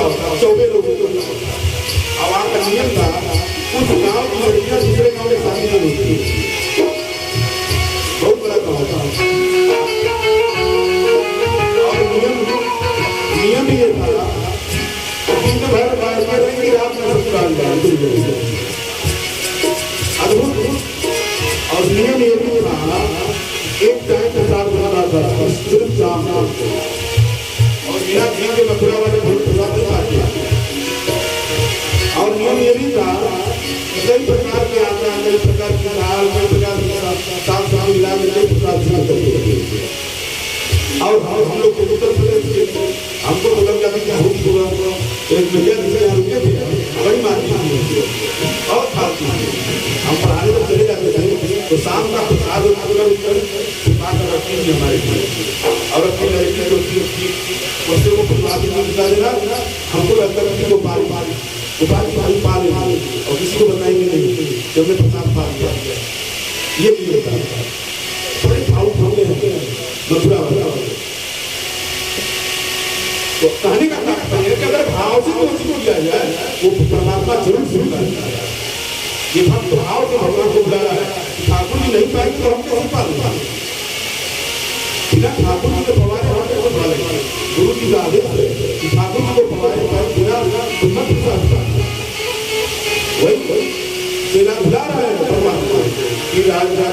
होता है, 14 लोगों को अब आपका नियम था कुछ गांव की लड़कियां दूसरे गांव में शादी नहीं होती, बहुत बड़ा गांव था और नियम ये था दिन भर बाहर रहेंगे, रात में ससुराल जाएंगे। अद्भुत। और नियम ये भी था एक टाइम के साथ बनाना था सिर्फ शाम को, और बिना घी के मथुरा वाले भोग और नियम ये भी था कई प्रकार के आटा, कई प्रकार की दाल, कई प्रकार की साग सब्जी मिला के कई प्रकार से और हम लोग को उत्तर प्रदेश के हमको तो लग जाता क्या होगी होगा एक मिलियन रुपये थे, बड़ी मार्केट और खाती हम पढ़ाने में चले जाते थे तो शाम का प्रसाद छुपा कर रखी थी हमारे और अपनी लड़की जो बच्चे को बात बता देना हमको लगता है वो पारी पा ले और किसी को बताएंगे नहीं जब मैं प्रसाद पा दिया ये भी होता है। बड़े भावुक होते हैं मथुरा वाला। तो कहने का तात्पर्य है कि अगर भाव से कोशिश किया जाए वो परमात्मा जरूर सुनता है। ये भक्त भाव से भगवान को बुला रहा है, ठाकुर जी नहीं पाएंगे तो हम कैसे पालेंगे? बिना ठाकुर जी के पवारे हम कैसे पालेंगे? गुरु जी का आदेश है कि ठाकुर जी को पवारे पाए बिना हिम्मत के वही सेना बुला रहा है परमात्मा कि राजा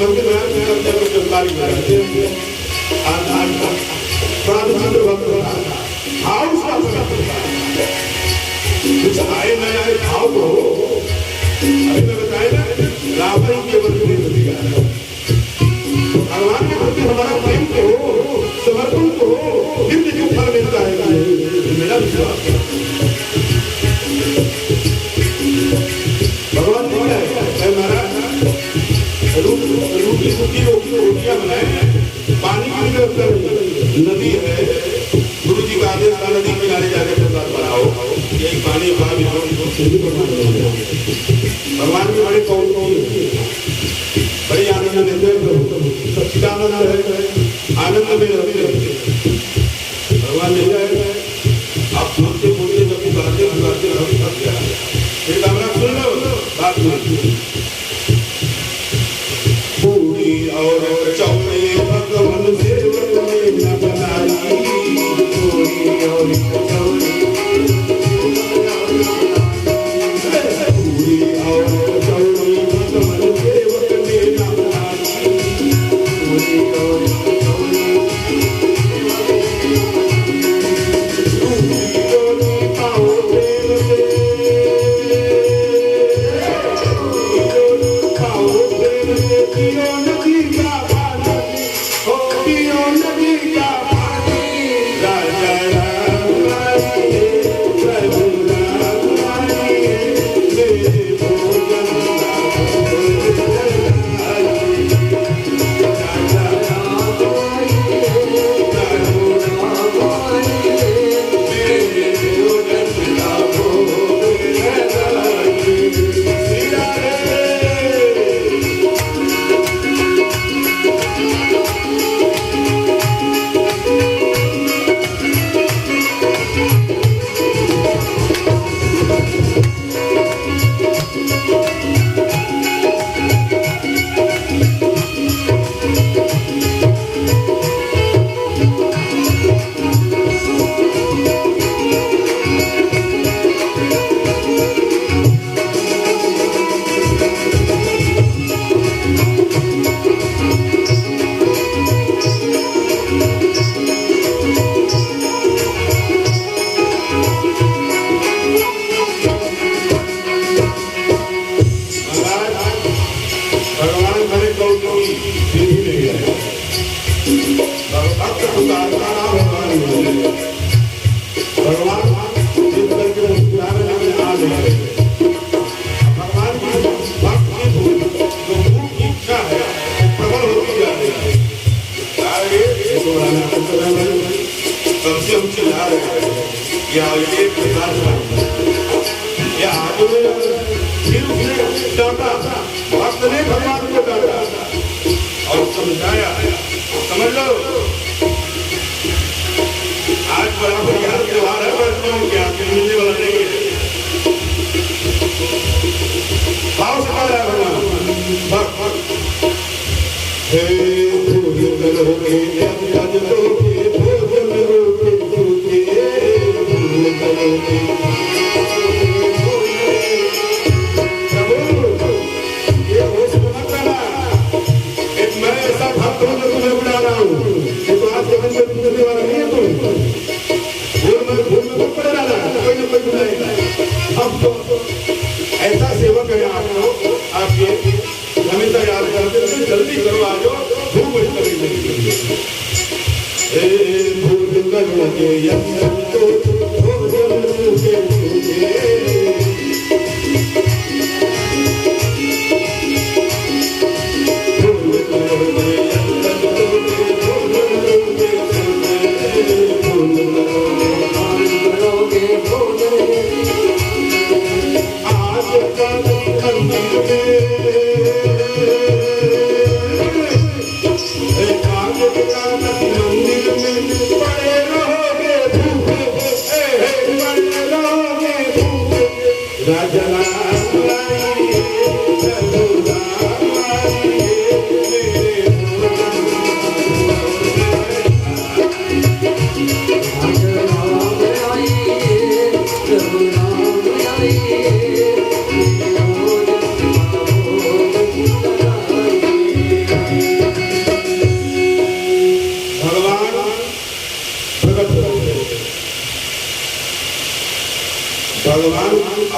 मंदिर बनाते हैं अपने को चौकारी बनाते हैं आधार बड़ा चंद्र भक्त भाव उसका कुछ आए न आए भाव को अभी मैं बताए ना रावण के बदले दिया भगवान के प्रति हमारा प्रेम तो हो समर्पण तो हो दिव्य जो फल मिलता है मेरा विश्वास भगवान ने क्या है महाराज रूटी सूखी रोटियां बनाए पानी की व्यवस्था नदी है गुरु जी का आदेश था नदी किनारे जाकर प्रसाद बनाओ यही पानी भगवान के बड़े कौन बड़ी आनंद लेते सच्चिदानंद है आनंद में रहते भगवान नहीं है आप बोलते बोलते जब बुलाते बुलाते थक गया फिर कमरा सुन लो बात सुन पूरी और चौड़े भगवान से न बनाई पूरी और चौड़ी पूरी और चौड़ी भगवान सेवक ने न बनाई पूरी और चौड़ी पाओ प्रेम से पाओ प्रेम से पियो नदी का पानी हो पियो नदी का पानी राजा राम आइए प्रभु राम आइए मेरे भोजन राजा राम आइए प्रभु राम आइए मेरे भोजन का भोग लगाइए सिया रे भगवान बड़े कौतुकी फिर भी नहीं गए भक्त पुकारता नाम भगवान बोले भगवान जिस करके मुस्कुराने लगे आ गए भगवान की भक्त की जो भूख की इच्छा है प्रबल होती जा रही है कब से हम चिल्ला रहे हैं या ये प्रसाद या आगे फिर उसने डांटा भक्त ने भगवान को डांटा और समझाया समझ लो आज बड़ा बढ़िया त्योहार है वैष्णव क्या मिलने वाला नहीं है भाव से पाया भगवान हे भूल करोगे जब लोगे भोजन रोके भूखे भूल करोगे मैं ऐसा भक्त हूँ जो तुम्हें बुला रहा हूँ तो आज के मन में पूछने वाला नहीं है तुम भूल में पड़े रहना कोई ना कोई बुलाएगा अब तो ऐसा सेवक है आपको आपके हमेशा याद करते हैं जल्दी करो आ जाओ भूख बड़ी कभी नहीं भूल करोगे यम तो भोजन के मंदिर में पड़े रहोगे भूखे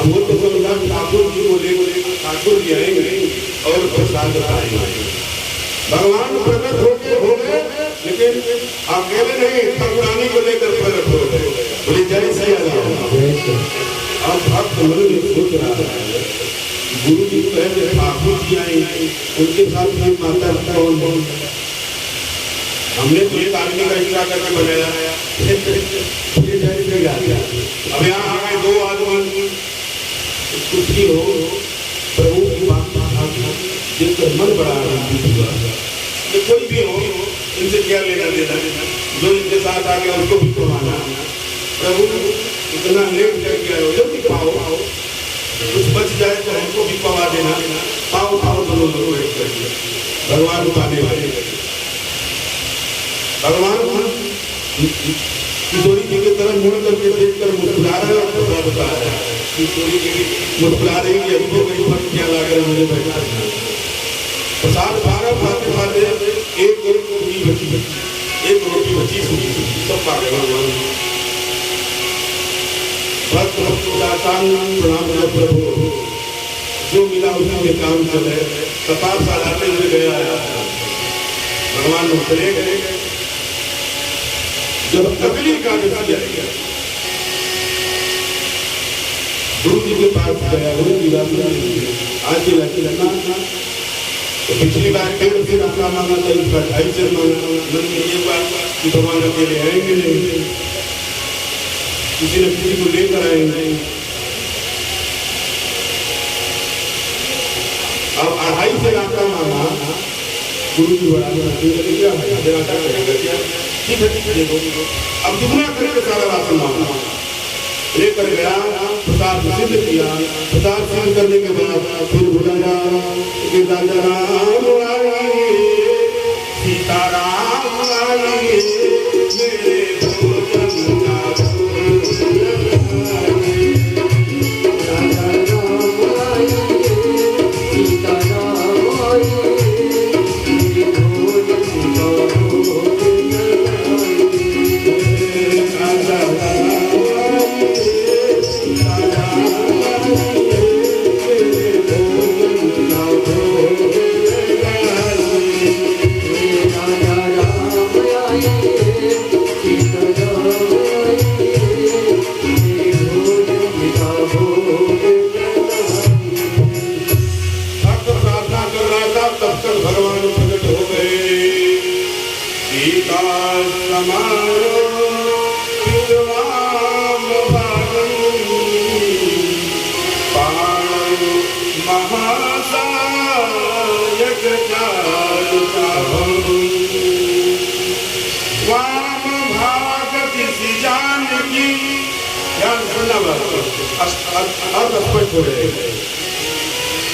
अब वो तो समझा ठाकुर जी को लेकर ठाकुर जी आएंगे और प्रसाद आएंगे। भगवान प्रकट हो गए लेकिन अकेले नहीं, ठाकुरानी को लेकर प्रकट हो गए। बोले जय सिया राम। अब भक्त मन में सोच रहा है गुरु जी पहले ठाकुर जी आएंगे, उनके साथ में माता कौन कौन, हमने तो एक आदमी का इच्छा करके बनाया है। अब यहाँ आ गए दो आदमी, कुछ भी हो प्रभु की बात देखकर मन बड़ा आनंदित हुआ। ये कोई भी हो, इनसे क्या लेना देना, जो इनके साथ आ गया उसको भी कमाना। प्रभु इतना लेट करके आए हो, जल्दी पाओ, कुछ बच जाए तो हमको भी पवा देना। पाओ पाओ दोनों लोग वेट करिए। भगवान पाने वाले भगवान किशोरी जी की तरफ मुड़ करके देखकर मुस्कुरा रहे और बता रहे हैं। किशोरी जी मुस्कुरा रही है, हमको कहीं फर्क क्या लग रहा है, मुझे बैठा प्रसाद बारह खाते खाते एक रोटी बची सूखी सब खा गए। भक्त प्रणाम प्रभु, जो मिला उसी में काम कर रहे, कपाल सालाते हुए गया भगवान चले गए। जब अगली एकादशी आई, गुरु जी के पास गया, गुरु जी आज लगना तो पिछली बार 1.5 से रास्ता मांगा था, इस बार 2.5 से मांगा। मन में ये बात कि भगवान अकेले आएंगे नहीं, किसी न किसी को लेकर आएंगे। अब 2.5 से रास्ता मांगा, गुरु जी बड़ा ठीक है देखो, अब दुगना करके सारा राशन मांगा, लेकर गया, प्रसाद सिद्ध किया। प्रसाद सिद्ध करने के बाद फिर बोला राजा राम आइए, सीताराम आइए, मेरे भोजन का राजा राम आइए, सीताराम आइए, मेरे भोजन का भगवान प्रकट हो गए। सीता समारो विद्वान पाणु महासायक वाम भाग किसी जान की, ध्यान सुनना बस अर्थ स्पष्ट हो रहे।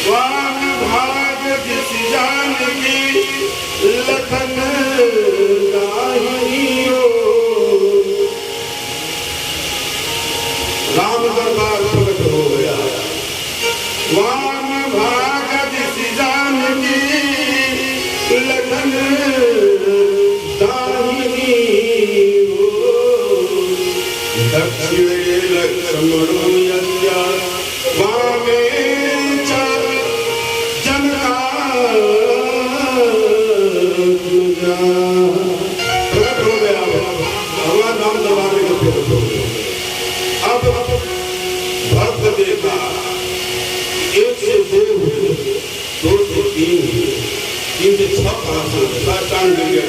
वाम भाग किसी जान की, लखन गाहियो, राम दरबार प्रकट हो गया। वाम भाग किसी जान की, लखन गाहियो, दक्षिणे लक्ष्मण यज्ञ वामे प्रकट हो गया। भगवान राम दरबार में प्रकट हो गया। अब भक्त देखा 1 से 2 हुए, 2 से 3 हुए, 3 से 6 साष्टांग जय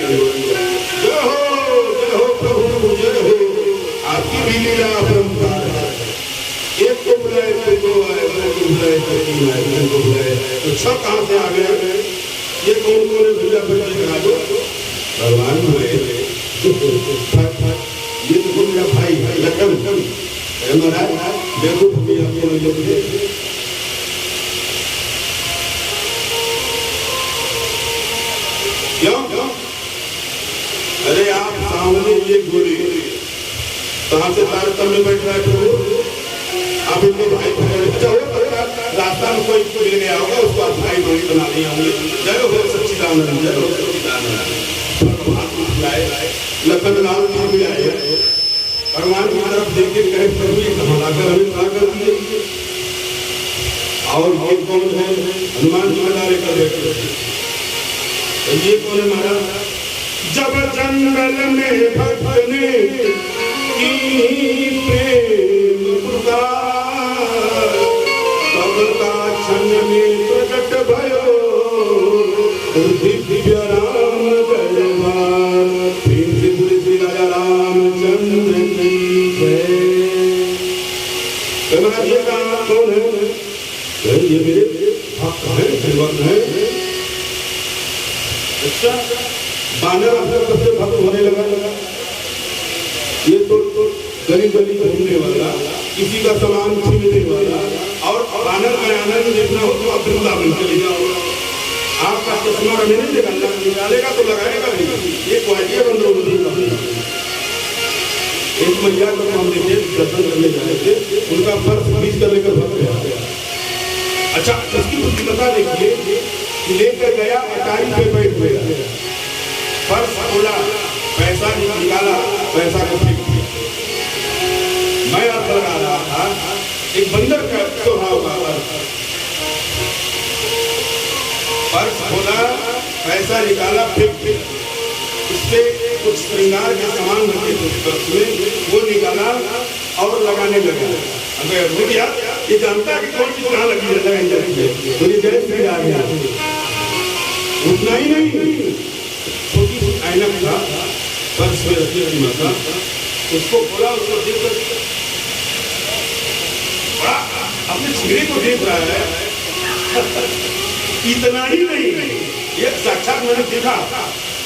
हो प्रभु, जय हो। आपकी भी लीला अपरंपार है। एक को बुलाए तो 2 आए, 2 को बुलाए तो 3 आए, 3 को बुलाए तो 6 कहाँ से आ गए? ये कौन कौन है भैया बच्चे करा दो। भगवान हुए ये तो मेरा भाई है लखन, महाराज देखो भैया क्यों? अरे आप सामने ये गोली कहाँ से तारतम्य में बैठ रहा है प्रभु? आप इनके भाई रास्ता में कोई लेने आओगे उसको आप भाई बहन बना नहीं होंगे। जय हो सच्चिदानंद, जय हो सच्चिदानंद। लखन लाल जी भी आए, भगवान की तरफ देख के कहे प्रभु ये कहाँ लाकर हमें खड़ा कर दिए। और ये कौन है? हनुमान जी बता रहे कर तो ये कौन है महाराज? जब जंगल में भक्त ने की प्रेम पुकार, तब का क्षण में प्रकट भयो दिव्य राम दरबार। प्रेम से बोले श्री राजा रामचंद्र की जय। महाराज ये कहा कौन है? ये मेरे भक्त हैं, भगवान हैं। अच्छा, बानर अपने सबसे भक्त होने लगा। ये तो गली गली घूमने वाला, किसी का सामान छीनने वाला, और बानर का आनंद देखना हो तो आप वृंदावन चले जाओ। आपका चश्मा नहीं निकालना, निकालेगा तो लगाएगा नहीं। ये क्वालिटी बंद। एक मैया को हम देखे दर्शन करने जा रहे थे, उनका पर्स बीच कर लेकर भाग गया। अच्छा, इसकी बुद्धिमत्ता देखिए कि लेकर गया, अटारी पे बैठ गया, पर्स खोला, पैसा निकाला, पैसा को फेंक दिया। मैं अर्थ लगा रहा था एक बंदर का स्वभाव का पर्स खोला, पैसा निकाला, फेंक दिया। उससे कुछ श्रृंगार के सामान रखे थे पर्स में, वो निकाला और लगाने लगा। ये जानता है कि कौन चीज कहाँ लगी है, बोली जय श्री राम। उतना ही नहीं, छोटी सी ऐनक था पर्स में रखी रही माता, उसको खोला, उसको देख कर बड़ा अपने चेहरे को देख रहा है। इतना ही नहीं, ये साक्षात मैंने देखा।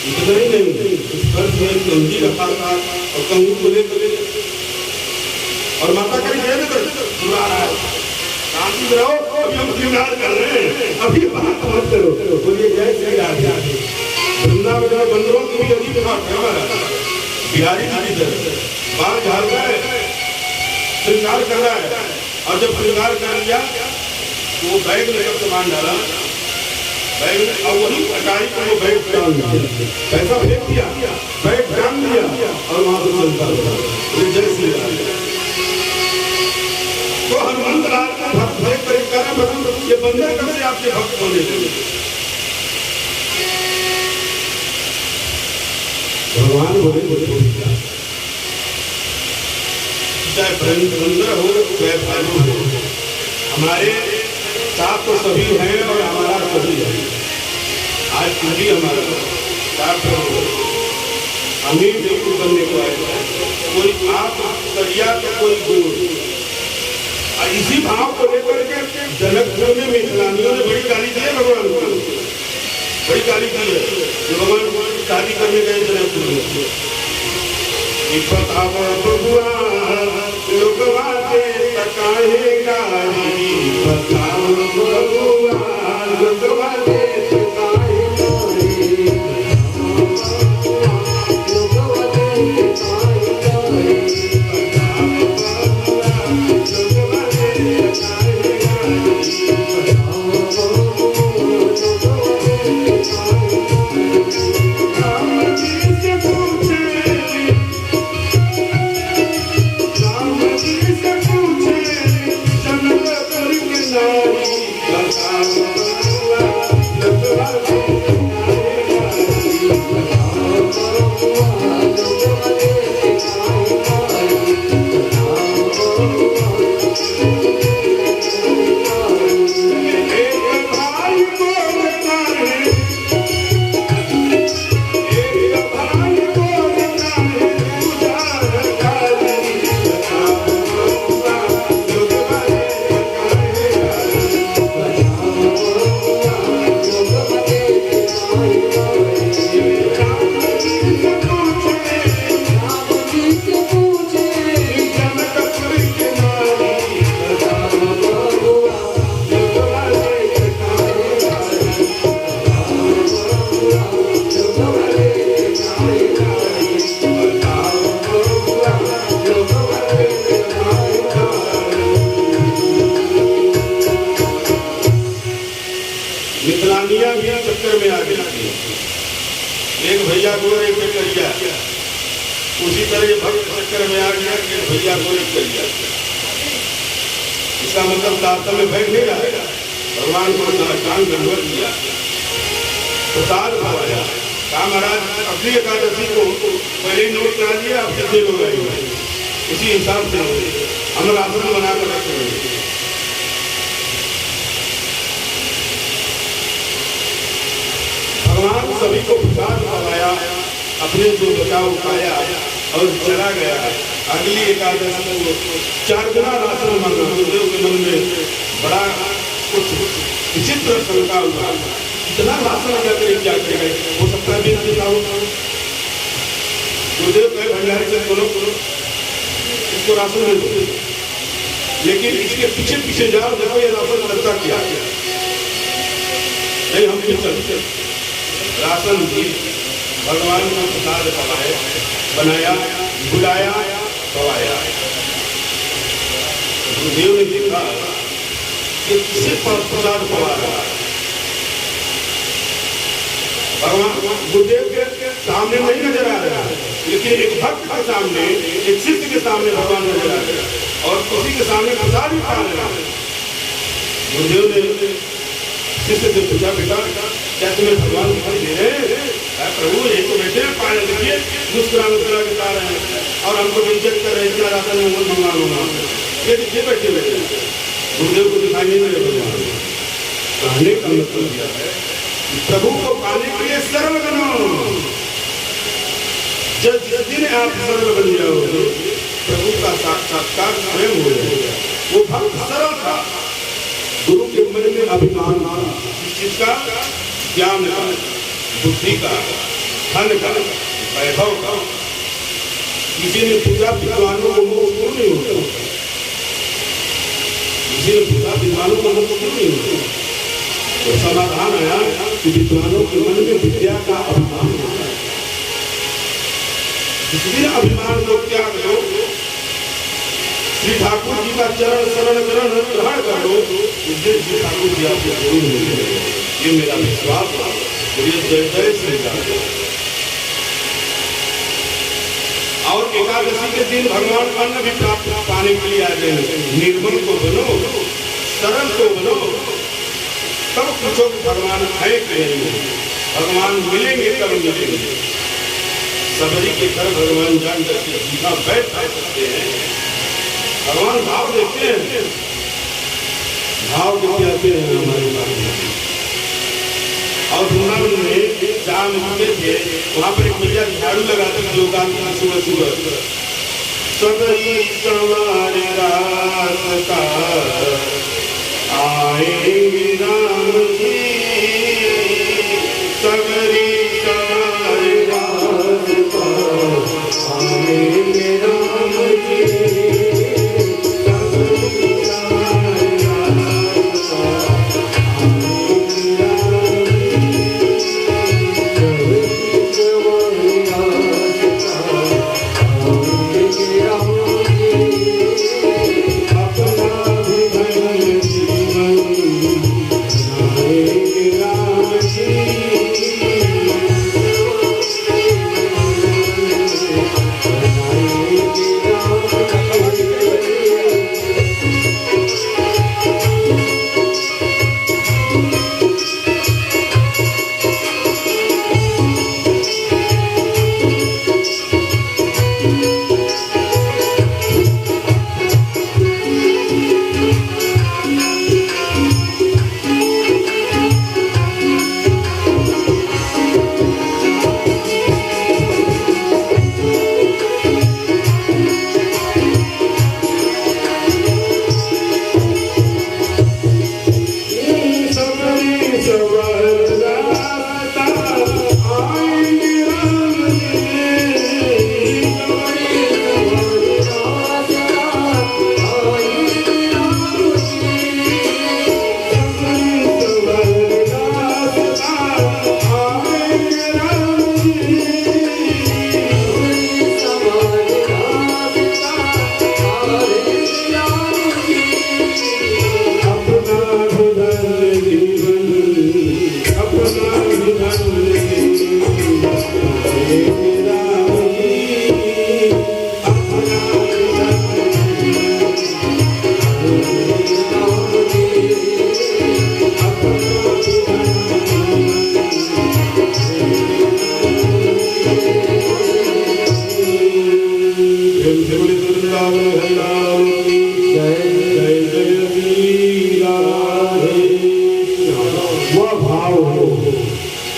इतना ही नहीं, उस पर्स में कंघी रखा था और कंघी को लेकर और माता का बुला रहा है, शांति रहो, अभी हम श्रृंगार कर रहे हैं, अभी बात मत करो। बोलिए जय श्री राधे। वृंदावन में बंदरों की भी अजीब बात है हमारा। बिहारी जी इधर बाल झाड़ रहा है, श्रृंगार कर रहा है, और जब श्रृंगार कर लिया तो वो बैग में सब सामान डाला, बैग में, और वही अटारी को वो बैग डाल दिया, पैसा फेंक दिया, बैग डाल दिया और वहां से चलता रहा। जय श्री राधे। तो हनुमंत लाल का भक्त है, ये बंदर कब से आपके भक्त होने लगे? भगवान बोले चाहे बंदर हो चाहे भालू हो, हमारे साथ तो सभी हैं और हमारा सभी है। आज सभी हमारा साथ अमीर बिल्कुल बनने को आए, कोई आप करिया तो कोई गोर। इसी भाव को लेकर के जनकपुर में मिथिलानियों ने बड़ी गाली दी है भगवान को, बड़ी गाली दी है। जो भगवान शादी करने गए जनकपुर में, बताओ भगवान लोगवा के तकाहे गाली, बताओ भगवान लोगवा के तकाहे गाली, लोगवा के तकाहे गाली। चक्कर में आ गई। एक भैया को एक करिया, उसी तरह ये भक्त चक्कर में आ गया कि भैया को एक करिया। इसका मतलब तारतम्य में बैठ नहीं रहा। भगवान को साष्टांग दंडवत किया, प्रसाद खवाया, कहा महाराज अगली एकादशी को पहले ही नोट करा दिया, अब कितने लोग आएंगे उसी हिसाब से हम लोग आसन बनाकर रखते हैं। भगवान सभी को प्रसाद खवाया, अपने जो बचाव खाया और चला गया। अगली एकादशी को 4 गुना राशन मांगा। गुरुदेव के मन में बड़ा कुछ विचित्र शंका हुआ, इतना राशन क्या करें, क्या करें, हो सकता है देता हो। गुरुदेव कहे भंडारी से बोलो इसको राशन दे दो, लेकिन इसके पीछे पीछे जाओ, देखो ये राशन करता क्या। नहीं हम चलते राशन की भगवान का प्रसाद खवाए, बनाया, बुलाया, खवाया। गुरुदेव ने देखा कि किसे प्रसाद खवा रहा है। भगवान गुरुदेव के सामने नहीं नजर आ रहा है, लेकिन एक भक्त के सामने, एक शिष्य के सामने भगवान नजर आ रहा है और किसी के सामने प्रसाद भी खा रहा है। गुरुदेव ने शिष्य से पूछा, बेटा क्या तुम्हें भगवान दिखाई दे रहे हैं? प्रभु ये तो बैठे हैं पाए, देखिए मुस्कुरा मुस्कुरा के खा रहे हैं और हमको बेइज्जत कर रहे हैं, इतना राशन में मंगा ये देखिए बैठे बैठे। गुरुदेव को दिखाई नहीं दे भगवान। कहने का मतलब यह है प्रभु को पाने के लिए सरल बनो। जिस दिन आप सरल बन जाओगे प्रभु का साक्षात्कार स्वयं हो जाएगा। वो भक्त सरल था, गुरु के मन में अभिमान था, इस चीज का, ज्ञान का, बुद्धि का, धन का, वैभव का। किसी ने पूछा विद्वानों को मोक्ष क्यों नहीं होता? किसी ने पूछा विद्वानों को मोक्ष क्यों नहीं होता? तो समाधान आया कि विद्वानों के मन में विद्या का अभिमान होता है। जिस दिन अभिमान को त्याग दो, श्री ठाकुर जी का चरण शरण ग्रहण कर लो, उस दिन श्री ठाकुर जी आपको जरूर मिलेंगे। ये मेरा विश्वास है। जय जय श्री राम। और एकादशी के दिन भगवान अन्न भी प्राप्त पाने के लिए आते हैं। निर्मल को बनो, सरल को बनो, तब पूछो कि भगवान है कि नहीं। भगवान मिलेंगे तब मिलेंगे। सबरी के घर भगवान जान करके सीधा बैठ सकते हैं। भगवान भाव देखते हैं, भाव को कहते हैं हमारे बारे। और वृंदावन में जहाँ मिलते थे वहाँ पर एक भैया झाड़ू लगाते थे लोग सुबह सुबह। सबरी सवार रात का आएंगे राम जी, सबरी सवार रात का आएंगे राम जी।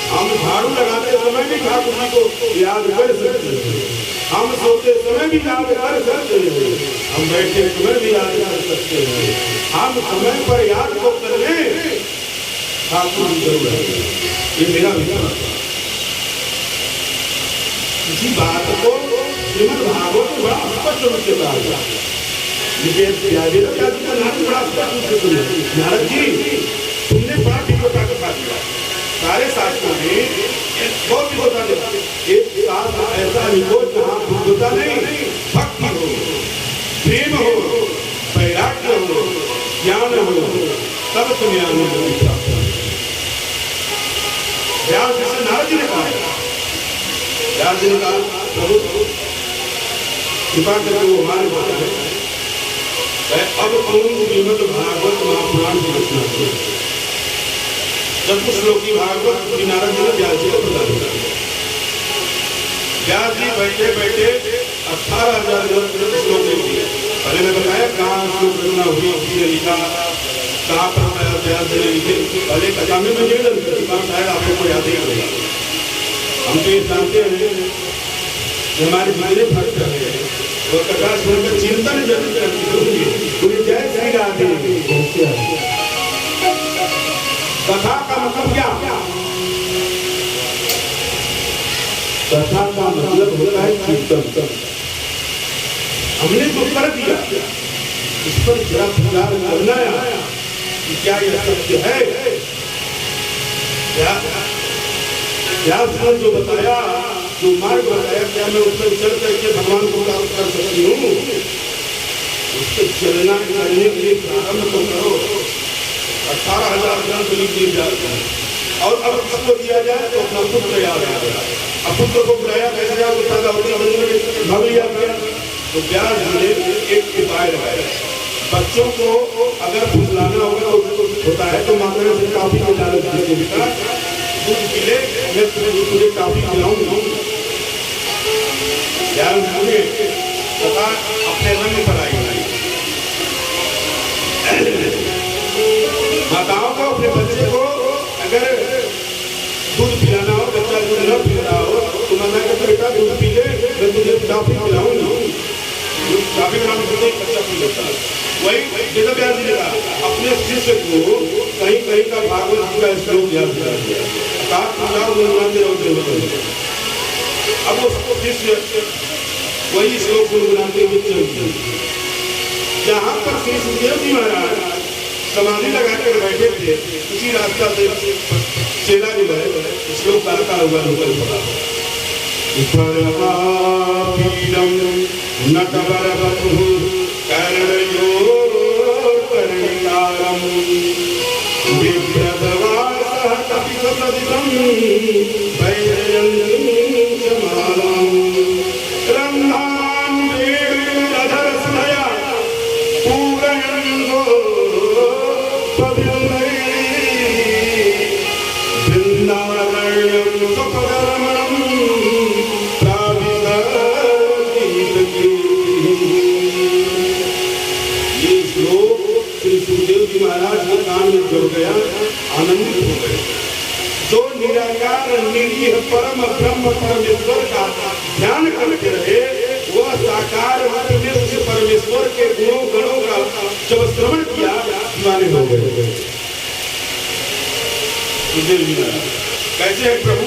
हम झाड़ू लगाते समय भी ठाकुर जी को याद कर सकते हैं, हम सोते समय भी याद कर सकते हैं, हम बैठे समय भी याद कर सकते हैं। हम समय पर याद को कर लें ठाकुर जी जरूर है, ये मेरा विचार। इसी बात को श्रीमद् भागवत में बड़ा स्पष्ट रूप से कहा गया। नारद जी तुमने बड़ा विद्वता का साथ दिया, सारे शास्त्रों में बहुत विद्वता दिया। एक शास्त्र ऐसा लिखो जहाँ विद्वता नहीं, भक्ति हो, प्रेम हो, वैराग्य हो, ज्ञान हो, तब तुम्हें आनंद प्राप्त हो। व्यास जैसे नारद जी ने कहा, व्यास जी ने कहा प्रभु कृपा करके वो हमारे बात है, अब श्रीमद् भागवत महापुराण की रचना करो। चतुश्लोकी भागवत श्री नारद जी ने व्यास जी को प्रदान किया। व्यास जी बैठे बैठे 18,000 श्लोक लिख दिए। पहले मैं बताया कहाँ श्लोक रचना हुई, किसने लिखा, कहाँ पर व्यास जी ने लिखे। पहले कथा में मैं निवेदन करता हूँ, शायद आप लोग को याद ही होगा। हम तो ये जानते हैं कि हमारे जितने भक्त हैं वो कथा सुनकर चिंतन जरूर करते होंगे। पूरी जय श्री राधे। कथा का मतलब क्या? कथा का मतलब होता है कीर्तन। हमने तो कर दिया, इस पर जरा विचार करना है कि क्या यह सत्य है। व्यास ने जो बताया, जो मार्ग बताया, क्या मैं उस पर चल करके भगवान को प्राप्त कर सकती हूँ? उस पर चलना करने के लिए प्रारंभ तो करो। 18,000 ग्रंथ लिख दिए जाते हैं और अब किसको दिया जाए तो अपना पुत्र याद आ गया। अब पुत्र को बुलाया कैसे जाए, भग लिया गया। तो व्यास जी ने एक उपाय लगाया, बच्चों को अगर फुसलाना होगा तो होता है तो माता से काफी में डाल दीजिए, बेटा दूध पी ले, मैं तुझे काफी खिलाऊंगा। व्यास जी ने कथा अपने रंग पर आई। माताओं को अपने बच्चे को अगर दूध पिलाना हो, बच्चा दूध न पी रहा हो तो माता कहता बेटा दूध पी ले, मैं तुझे काफी खिलाऊंगा। काफी का नाम सुनते ही बच्चा पी लेता है। वही वेद व्यास जी ने कहा अपने शिष्य को कहीं कहीं का भागवत जी का श्लोक याद करा दिया, कहा गुनगुनाते रहो। अब वो शिष्य वही श्लोक गुनगुनाते हुए चलते। जहाँ पर श्री सुखदेव जी महाराज समाधि लगाकर बैठे थे, उसी रास्ता से चेला जो है श्लोक गाता हुआ निकल पड़ा। नटवरवपुः कर्णयोर्कर्णिकारं बिभ्रतवासः कपिससदितं वैजयन्तीं च मालां रन्ध्रां वेणुरधरसुधया पूरयन्तो वृन्दारण्यं स्वपदरमणं महाराज के कान में जुड़ गया, आनंदित हो गए। जो निराकार निरीह परम ब्रह्म परमेश्वर का ध्यान करते रहे, वह साकार रूप में उस परमेश्वर के गुणों गणों का जब श्रवण किया, दीवाने हो गए। कैसे है प्रभु,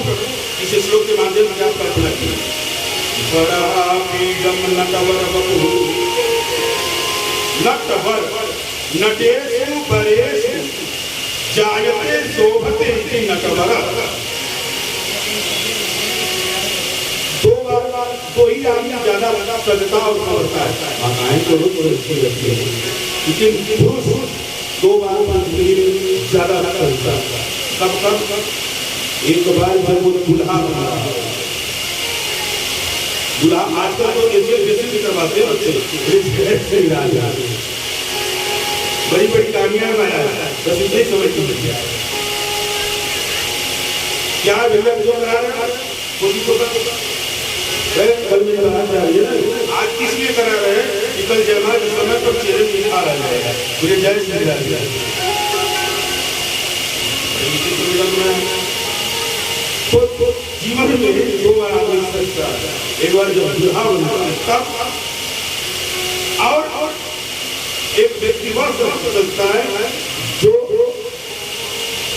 इस श्लोक के माध्यम से आप कल्पना की। नटवर नटेषु परेषु जायते शोभते इति नटवर। दो ही आदमी ज्यादा सजता और संवरता है, माताएं तो लेकिन पुरुष 2 बार ज्यादा सजता। कब कब? एक बार जब वो दूल्हा बना, दूल्हा आजकल तो ऐसे भी करवाते हैं बच्चे, बड़ी बड़ी कहानियां बनाया, बस इतनी समझ नहीं लगती क्या जगह जो करा रहे हैं कल में कहा चाहिए ना। आज किस लिए करा रहे हैं कि कल जयमाल के समय पर चेहरे में निखार आ जाएगा। मुझे जय श्री राधे। मन में दो बार आदमी सोचता है, एक बार जब बुढ़ा बनता है तब, और एक व्यक्ति वह सोचता है जो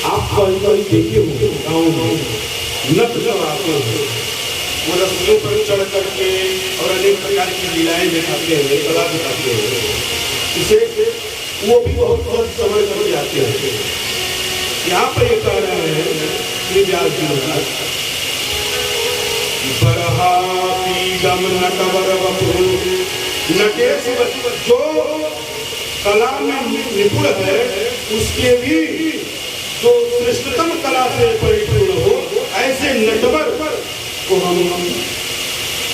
आप कहीं देखे होंगे गाँव में नट सब आते हैं, वो रस्सियों पर चढ़ करके और अनेक प्रकार की लीलाएं दिखाते हैं, कला दिखाते हैं, इसे वो भी बहुत समझ कर जाते हैं। यहाँ पर ये कह रहे हैं श्री व्यास जी महाराज, बरहापीडम नटवर वपुः, नटेश जो कला में निपुण है उसके भी जो श्रेष्ठतम कला से परिपूर्ण हो, ऐसे नटवर को हम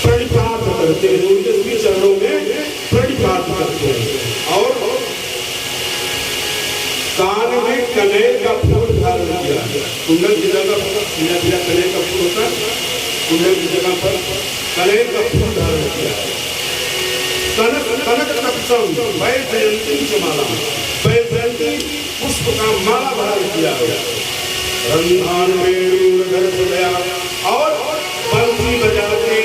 प्रणिपात करते हैं, उनके श्री चरणों में प्रणिपात करते हैं। और कान में कनेर का फूल धारण किया, कुंडल की जगह बिना बिना कनेर का फूल होता है, कुंडल की जगह पर कनेर का फूल धारण किया। कनक कनक तक्षम वैजयंती च माला, वैजयंती पुष्प का माला धारण किया गया। रंधान में घर से गया और बंसी बजाते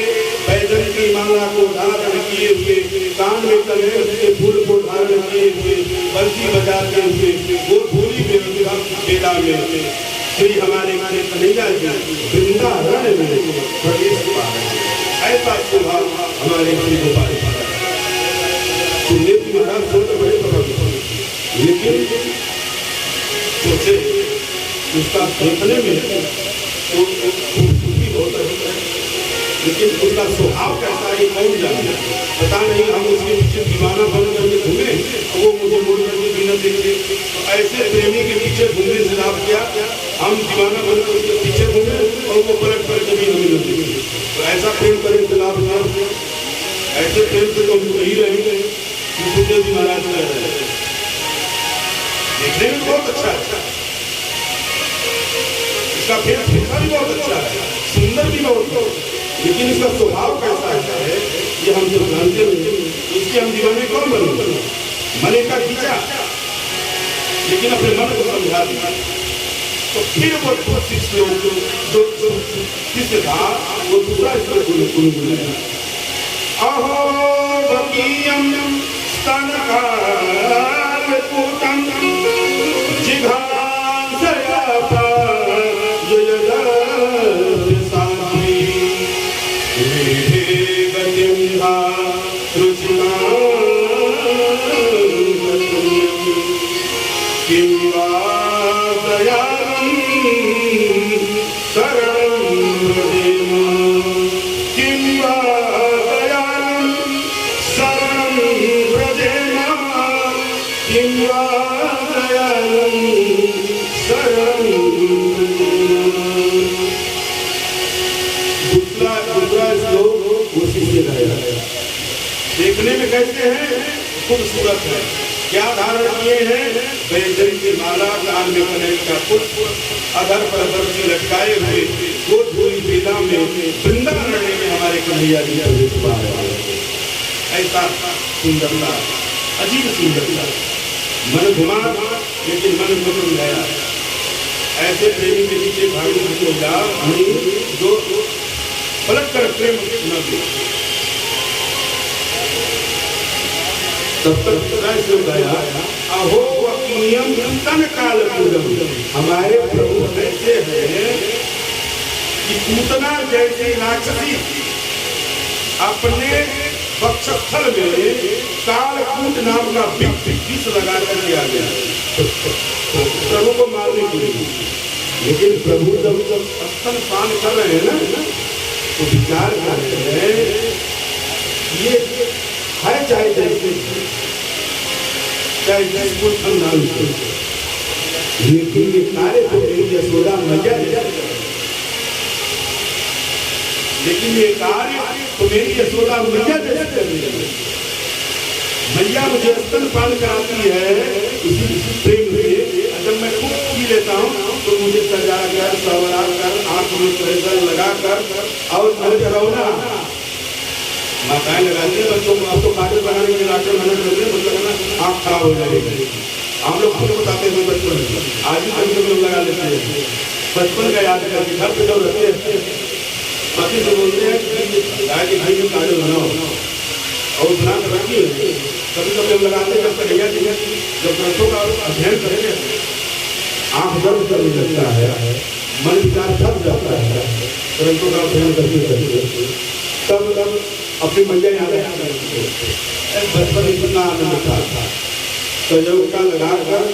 वैजयंती माला को धारण किए हुए, कान में कनेर के फूल को धारण किए हुए, बंसी बजाते हुए वो भूरी बेला में श्री हमारे कन्हैया जी वृंदावन में प्रवेश पा रहे हैं। ऐसा स्वभाव हमारे श्री गोपाल सुनने की महाराज सोच बड़े प्रभावित, लेकिन सोचे उसका देखने में तो खूबसूरती बहुत है, लेकिन उसका स्वभाव कैसा है कौन जाने, पता नहीं। हम उसके पीछे दीवाना बन करके घूमे, वो मुझे मुड़ करके भी न देखे, तो ऐसे प्रेमी के पीछे घूमने से लाभ क्या, हम दीवाना बन कर उसके पीछे घूमे और वो पलट करके भी हमें न देखे, तो ऐसा प्रेम करने से लाभ क्या। ऐसे प्रेम से तो हम कहीं रहेंगे, जी महाराज कह रहे हैं देखने में बहुत अच्छा है, इसका फेस भी बहुत अच्छा है, सुंदर भी बहुत, लेकिन इसका स्वभाव कैसा है ये हम जब जानते नहीं, उसके हम दीवाने कौन बने। मन का खींचा, लेकिन अपने मन को समझा दिया, तो फिर वो शिष्य था वो दूसरा इसमें अहो बकीयम स्तनकालकूटं जिघांसयापा जयदर्शसामि वेदे गतिंहा रुचिकां किं वा दयालं शरणं व्रजेम, किं वा दयालं शरणं व्रजेम, किं वा दयालं शरणं व्रजेम। दूसरा श्लोक उसी से गाया, देखने में कैसे हैं, खूबसूरत है। क्या धारण किए हैं, वैजयंती माला, कान में कनेर का पुष्प, अधर पर बंसी लटकाए हुए, वो धूरी बेला में वृंदावन में हमारे कन्हैया जी प्रवेश पा रहे हैं। ऐसा सुंदरता, अजीब सुंदरता, मन घुमा लेकिन मन को समझाया। ऐसे प्रेमी के पीछे भागने को जा जो पलट कर प्रेम न दे, तब तक गाया अहो वकीयम स्तनकालकूटम, हमारे प्रभु ऐसे हैं कि पूतना जैसी राक्षसी अपने वक्षस्थल में कालकूट नाम का विष लगा करके आ गया प्रभु को मारने के लिए। लेकिन प्रभु जब स्तन पान कर रहे हैं ना, तो विचार कर रहे हैं ये है चाहे जैसे चाहे जिसको ठंडा, लेकिन ये कार्य तो मेरी यशोदा मैया, लेकिन ये कार्य तो मेरी यशोदा मैया जैसे कर रही है। मैया मुझे स्तन पान कराती है इसी प्रेम से, जब मैं खूब पी लेता हूँ तो मुझे सजा कर सवरा कर आँख में प्रेशर लगा कर और रौना माताएं लगाती है बच्चों को। आपको काजल बनाने के लिए डॉक्टर मेहनत करते हैं, मतलब ना आँख खराब हो जाएगी। हम लोग खुद बताते हैं बचपन में, आज भी कभी लोग लगा लेते हैं, बचपन का याद करके घर पे जब रहते हैं बाकी से बोलते हैं कि गाय के घी में काजल बनाओ और बना कर रखिए। कभी कभी हम लगाते जब कन्हैया जी जब ग्रंथों का अध्ययन करेंगे आँख दर्द करने लगता है, मन विचार थक जाता है ग्रंथों का अध्ययन करते करते, तब अपनी मैया याद आया। बचपन इतना आनंद था, सजों का लगा कर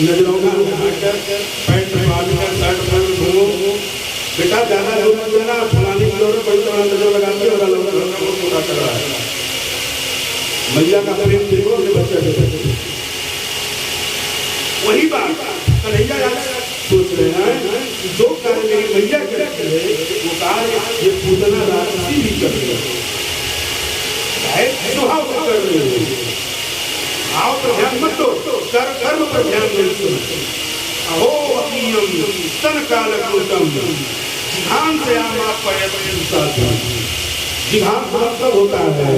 नजरों का लगा कर पैंट बांध कर शर्ट पहन घूमो, बेटा ज्यादा लोग ना फलानी की कोई तो नजर लगाते और अलग पूरा कर रहा है। मैया का प्रेम देखो अपने बच्चे से। वही बात कन्हैया सोच रहे हैं कि जो कार्य मेरी मैया करती है वो कार्य ये पूतना राक्षसी भी कर रही है। स्वभाव को कर रही है, भाव पर ध्यान मत दो, कर्म पर ध्यान दो। अहो अकीयम स्तन कालकृतम जिघान से आमा पयत। जिघान मतलब होता है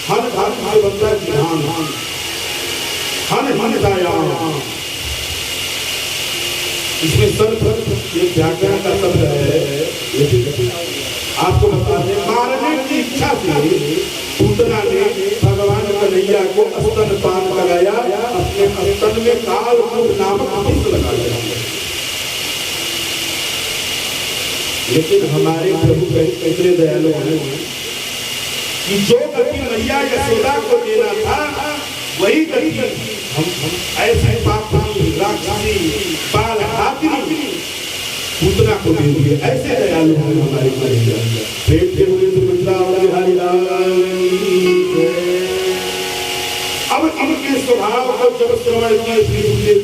हन धान से बनता है जिघान, हन दायाम। इसमें सर्व ये व्याकरण का शब्द है। आपको बता दें मारने की इच्छा से पूतना ने भगवान कन्हैया को स्तन पान लगाया, अपने स्तन में कालकूट नामक विष लगा दिया। लेकिन हमारे प्रभु कितने दयालु हैं कि जो गति मैया यशोदा को देना था वही गति हम ऐसे पापी राक्षसी बाल हाथी पूतना को दे दिए। ऐसे दयालु हैं हमारे कन्हैया। प्रेम के हुए तो वृंदावन बिहारी लाल। अब इनके स्वभाव को जब श्रवण किए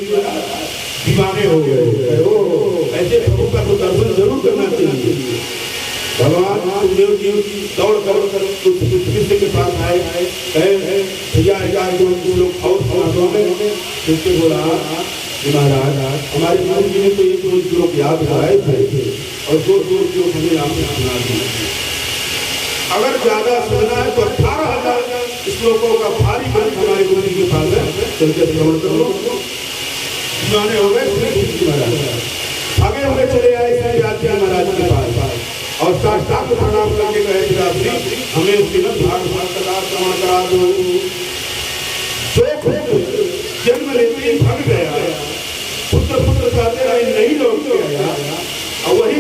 दीवाने हो गए। ऐसे प्रभु का तो दर्शन जरूर करना चाहिए। भगवान सुखदेव जी दौड़ कर कृष्ण के पास आए, भैया लोग और बोला महाराज महाराज हमारे गुरु जी ने तो एक दो श्लोक याद कराए थे और दो श्लोक हमें आपने सुना दिए। अगर ज्यादा सुनना है तो 18,000 श्लोकों का भारी ग्रंथ हमारे गुरु जी के पास है, चलते श्रवण कर लो। दीवाने हो गए महाराज, आगे हुए चले आए महाराज के पास और साष्टांग प्रणाम करके कहे हमें श्रीमद् भागवत कथा श्रवण करा दो। जन्म लेते ही भाग गया, पुत्र चाहते रहे नहीं लौट के आया, और वही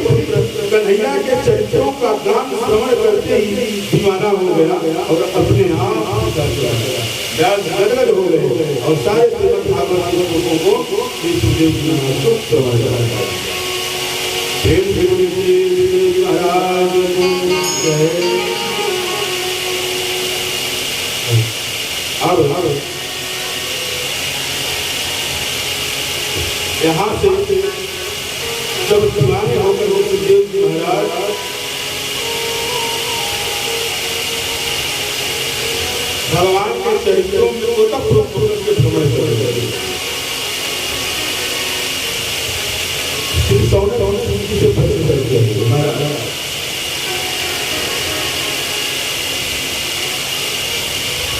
कन्हैया के चरित्रों का गान श्रवण करते ही दीवाना हो गया और अपने आप गदगद हो गए और सारे श्रीमद् भागवत के लोगों को श्री सुखदेव जी महाराज श्रवण कराया। प्रेम से महाराज अब यहाँ से जब दीवाने होकर वो सुखदेव जी महाराज भगवान के चरित्रों में ओतप्रोत के भ्रमण कर रहे थे। श्री सौने से भजन करते हैं महाराज।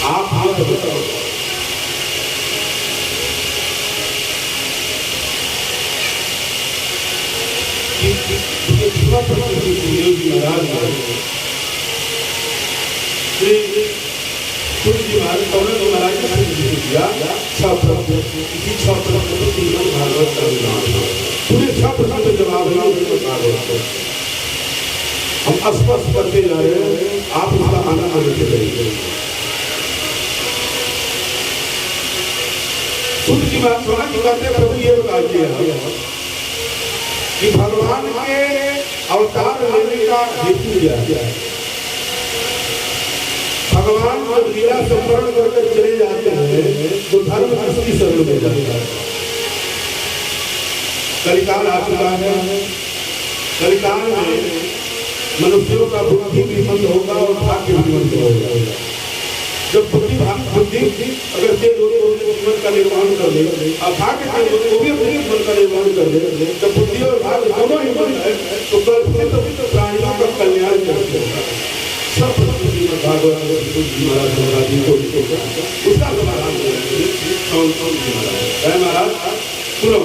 आप बताओ हम स्पष्ट करते जा रहे हैं, आप उसका आनंद लेते रहेंगे। शुद्ध की बात सुना कि करते प्रभु ये बता दिया कि भगवान के अवतार लेने का हेतु क्या है। भगवान जब लीला संवरण करके चले जाते हैं तो धर्म दृष्टि शरण में जाता है। कलिकाल आ चुका है, कलिकाल में मनुष्यों का बुद्धि भी मंद होगा और भाग्य भी मंद होगा। जब बुद्धि अगर से जीवन का निर्माण कर ले और भाग्य को भी अपने जीवन का निर्माण कर ले, जब बुद्धि और भाग्य दोनों ही बन है तो कल्पित प्राणियों का कल्याण कैसे होगा। सब भागवत महाराज जी को उसका समाधान महाराज सुनो।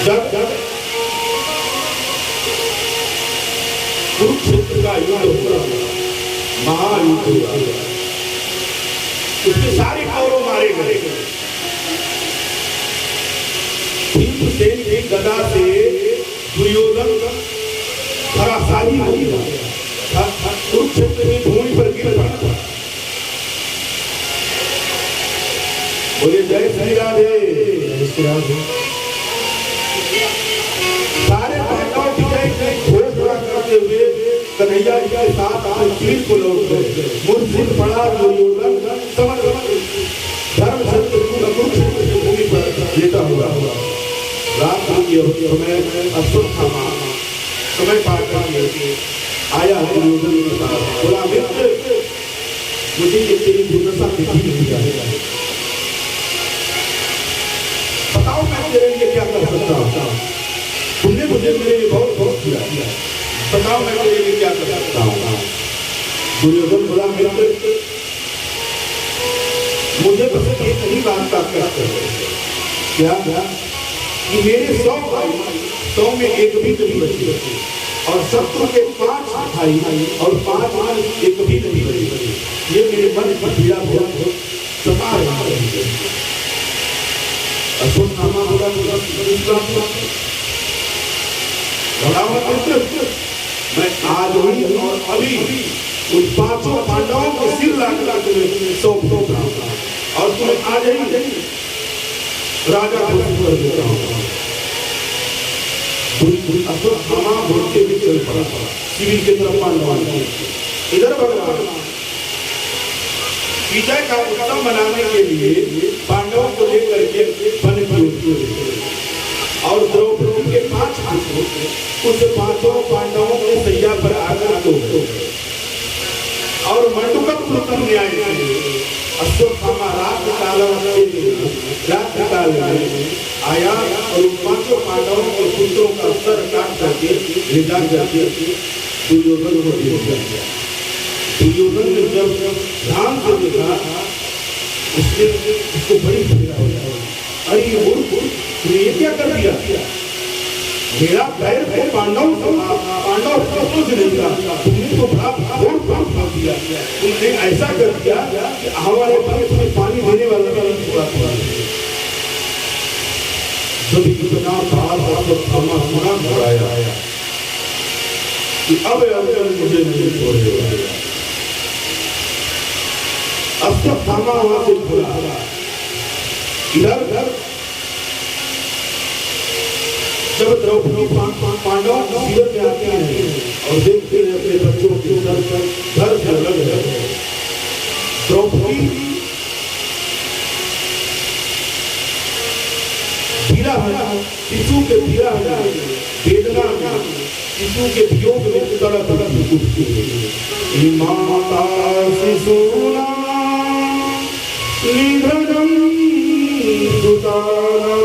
जब कुरुक्षेत्र का युद्ध हुआ, महायुद्ध हुआ, उसके सारे कौरव मारे गए। भीमसेन की गदा से दुर्योधन धराशायी हो गया, कुरुक्षेत्र की भूमि पर गिर पड़ा। बोले जय श्री राधे, जय श्री राधे। सारे पांडव विजय की घोषणा करते हुए कन्हैया जी के साथ तीर को लौट गए। मूर्छित पड़ा दुर्योधन धर्मशस्त्र कुरुक्षेत्र की भूमि पर लेटा हुआ। रात्रि के समय अश्वत्थामा समय पार करके आया दुर्योधन के पास, बोला मित्र मुझे ये तेरी दुर्दशा दिखी नहीं है, बताओ मैं तेरे लिए क्या कर सकता हूँ। तुमने मुझे मेरे लिए बहुत बहुत किया, बताओ मैं तेरे लिए क्या कर सकता हूँ। दुर्योधन बोला मित्र मुझे बस एक ही बात का कष्ट है, क्या कि मेरे 100 भाई 100 में एक भी नहीं बचे और शत्रु के 5 भाई और 5 एक भी नहीं बचे। ये मेरे मन पर पीड़ा बहुत सता रहा है। अश्वत्थामा बोला मैं आज ही और अभी उन 5 पांडवों को सिर लाख सौंप दूंगा और तुम्हें आज ही राजा घोषित कर देता हूँ। अश्वत्थामा बोलते हुए चल पड़ा शिविर की तरफ पांडवान। इधर भगवान विजय का उत्सव मनाने के लिए पांडवों को लेकर के वन की और द्रौपदी के 5 हाथों उस 5 पांडवों के सैया पर आकर तो और मंडूक न्याय अश्वत्थामा रात काल में आया और उन 5 पांडवों के पुत्रों का सर काट करके निदान करके दुर्योधन को दे दिया। दुर्योधन ने जब ध्यान से देखा उसको बड़ी पीड़ा हो गई। अरे ये क्या कर दिया, मेरा पैर को पांडव से नहीं था, तुमने तो बड़ा घोर पाप कर दिया। तुमने ऐसा कर दिया कि हमारे पास में पानी देने वाला का पूरा जब इतना बात अश्वत्थामा सुना घबराया कि अब अर्जुन मुझे नहीं छोड़ेगा। अश्वत्थामा वहां से खुला इधर जब द्रौपदी पांडव शिविर में आते हैं और देखते हैं अपने बच्चों के सर पर घर लग रहे। द्रौपदी पीड़ा शिशु के पीड़ा वेदना में शिशु के वियोग में तड़प उठती है। माता शिशुना निधनम सुताना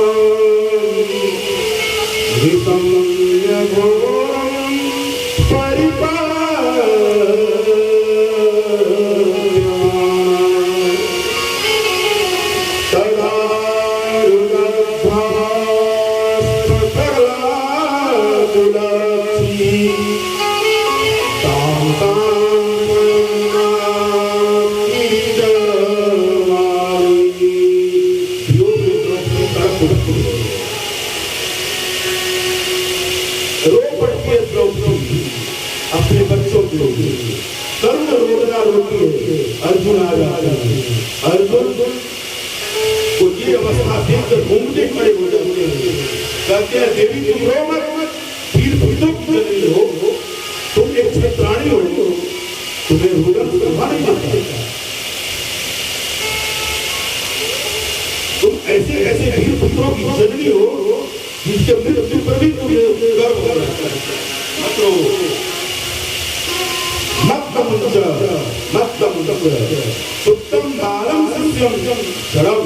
अपने बच्चों के करुण रोदना रोती है। अर्जुन आ जाता है, अर्जुन को ये अवस्था देखकर घूमते खड़े हो जाते हैं। कहते हैं देवी तुम रो मत, वीर भक्तों की जननी हो, तुम एक क्षत्राणी हो, तुम्हें रुदन संभा नहीं जाता। तुम ऐसे ऐसे वीर पुत्रों की जननी हो जिसके मृत्यु पर भी तुम्हें गर्व हो रहा है। सुप्तम बालम सत्यम धर्म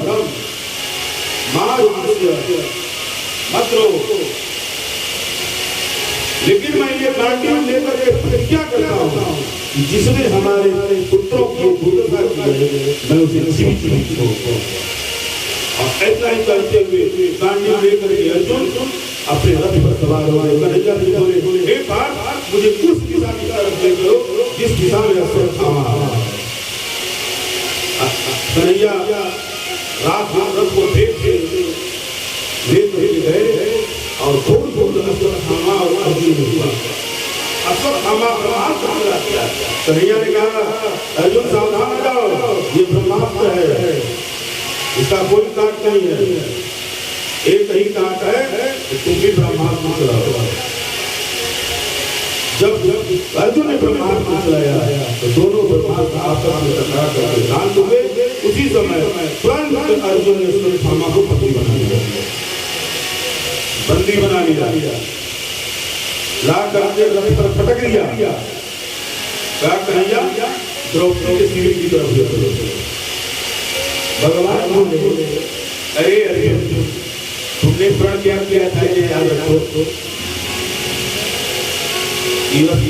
मत रो। लेकिन मैं ये गांडीव लेकर के प्रतिज्ञा करता हूँ जिसने हमारे पुत्रों की दुर्दशा की है मैं उसे जीवित नहीं छोड़ूंगा। और ऐसा ही करते हुए गांडीव लेकर के अर्जुन अपने रथ पर सवार हो गए। कन्हैया जी बोले एक बार मुझे उस दिशा की तरफ ले चलो जिस दिशा में अश्व थामा। कन्हैया रात रथ को देख के ले गए और दौड़ अश्व थामा और अर्जुन हुआ। अश्वत्थामा ब्रह्मास्त्र चला किया। कन्हैया ने कहा अर्जुन सावधान हो जाओ, ये ब्रह्मास्त्र है, इसका कोई काट नहीं है, एक ही काट है, तुम भी ब्रह्मास्त्र चलाओ। जब अर्जुन ने ब्रह्मास्त्र चलाया तो दोनों ब्रह्मास्त्र आपस में टकरा करके शांत हुए। उसी समय तुरंत अर्जुन ने अश्वत्थामा को बंदी बना लिया, ला करके रथ पर पटक दिया। क्या कन्हैया द्रौपदी के शिविर की तरफ ले। भगवान बोले अरे अरे तुमने प्रण क्या किया था ये याद रखो,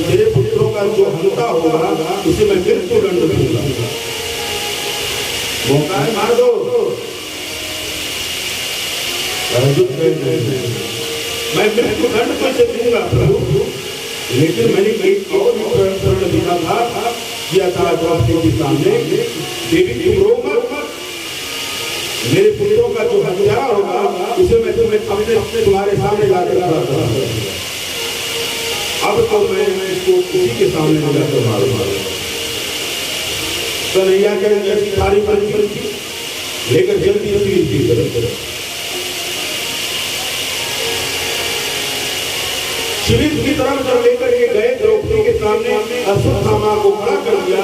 तेरे पुत्रों का जो हंता होगा उसे मैं मृत्यु दंड दूंगा। मौका है मार दो। मैं मृत्यु दंड तो इसे दूंगा प्रभु, लेकिन मैंने कई और प्रण लिखा था किया था द्रौपदी के सामने, देवी तुम रो मत, मेरे पुत्रों का जो हत्यारा होगा उसे मैं तुम्हारे सामने लाकर खड़ा करूंगा। अब तो मैं इसको उसी के सामने लाकर मारूंगा। कन्हैया के ऐसी थाली पर लेकर जल्दी जल्दी शिविर की तरफ जब लेकर के गए द्रौपदी के सामने अश्वत्थामा को खड़ा कर दिया।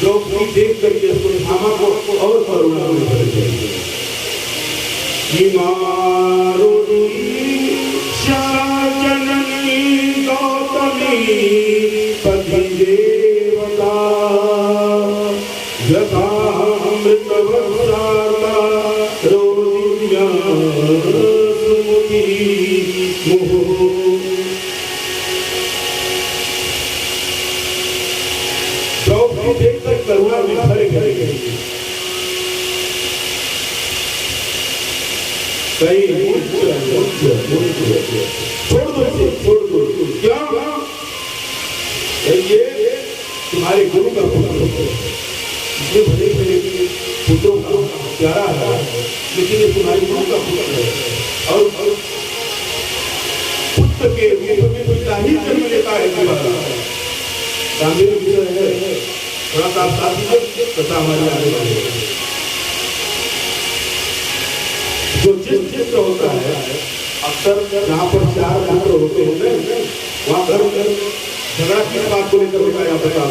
द्रौपदी देख करके अश्वत्थामा को और करुणा में भर गई। गौतमी पति देवता यथा अमृत वर्षाता रोदिन्या सुमुखी मुहुः। द्रौपदी देखकर करुणा में भर गई। छोड़ दो क्या ये तुम्हारे गुरु का पुत्र, इसमें भले भले पुत्रों का प्यारा है, लेकिन ये तुम्हारे गुरु का पुत्र है और पुत्र के रूप में पिता ही जन्म लेता है। विषय है थोड़ा सा साथी तथा हमारे आने वाले जो जिस चित्र होता है अक्सर जहाँ पर चार पुत्र होते हैं वहाँ घर झगड़ा किस बात को लेकर होता है। यहाँ बता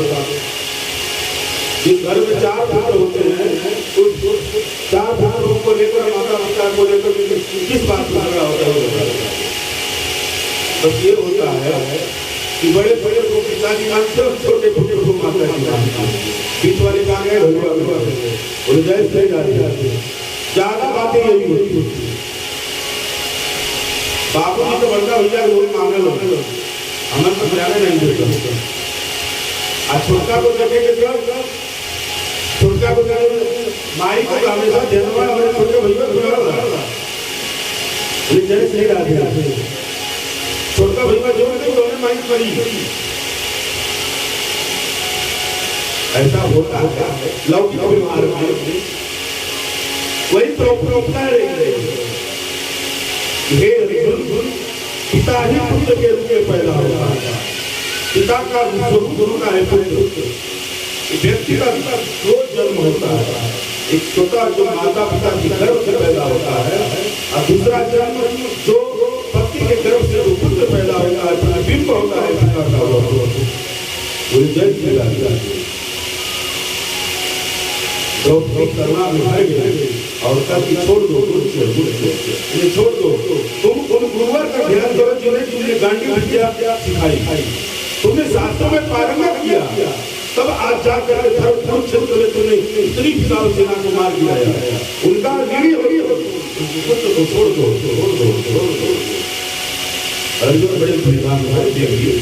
जिस घर में चार पुत्र होते हैं उस चार पुत्रों को लेकर माता पिता को लेकर किस बात को झगड़ा होता है। बस ये होता है कि बड़े बड़े को पिताजी मानते हैं, छोटे छोटे को माता जी मानते हैं। बीच वाले कहाँ गए उलझाई सही जाती है। ज्यादा बातें यही होती है। बाबू जी तो बड़का भैया रोज मांगे लोग हमें तो जाने नहीं देते। आज छोटका को देखेंगे छोटका को माई को हमेशा देने वाला हमारे छोटे भैया सही डाल छोटका भैया जो उन्होंने माई पड़ी। ऐसा होता है लौकिक व्यवहार में वही प्रोपता पिता ही पुत्र के रूप में पैदा होता है। पिता का स्वरूप होता है पुत्र। व्यक्ति का रोज जन्म होता है। एक छोटा जो माता पिता की गर्भ से पैदा होता है और दूसरा जन्म जो पति के गर्भ से जो पुत्र पैदा होता है प्रतिबिंब होता है पिता का वो जन्म द्रौपदी करुणा में भर गए और कभी छोड़ दो छोड़ दो। तुम उन गुरुवर का ध्यान करो जिन्हें तुमने गांडी विद्या सिखाई, तुमने शास्त्रों में पारंगत किया, तब आज जाकर धर्म क्षेत्र में तुमने इतनी विशाल सेना को मार गिराया। उनका लीड़ी हो छोड़ दो। अर्जुन बड़े परिणाम देखिए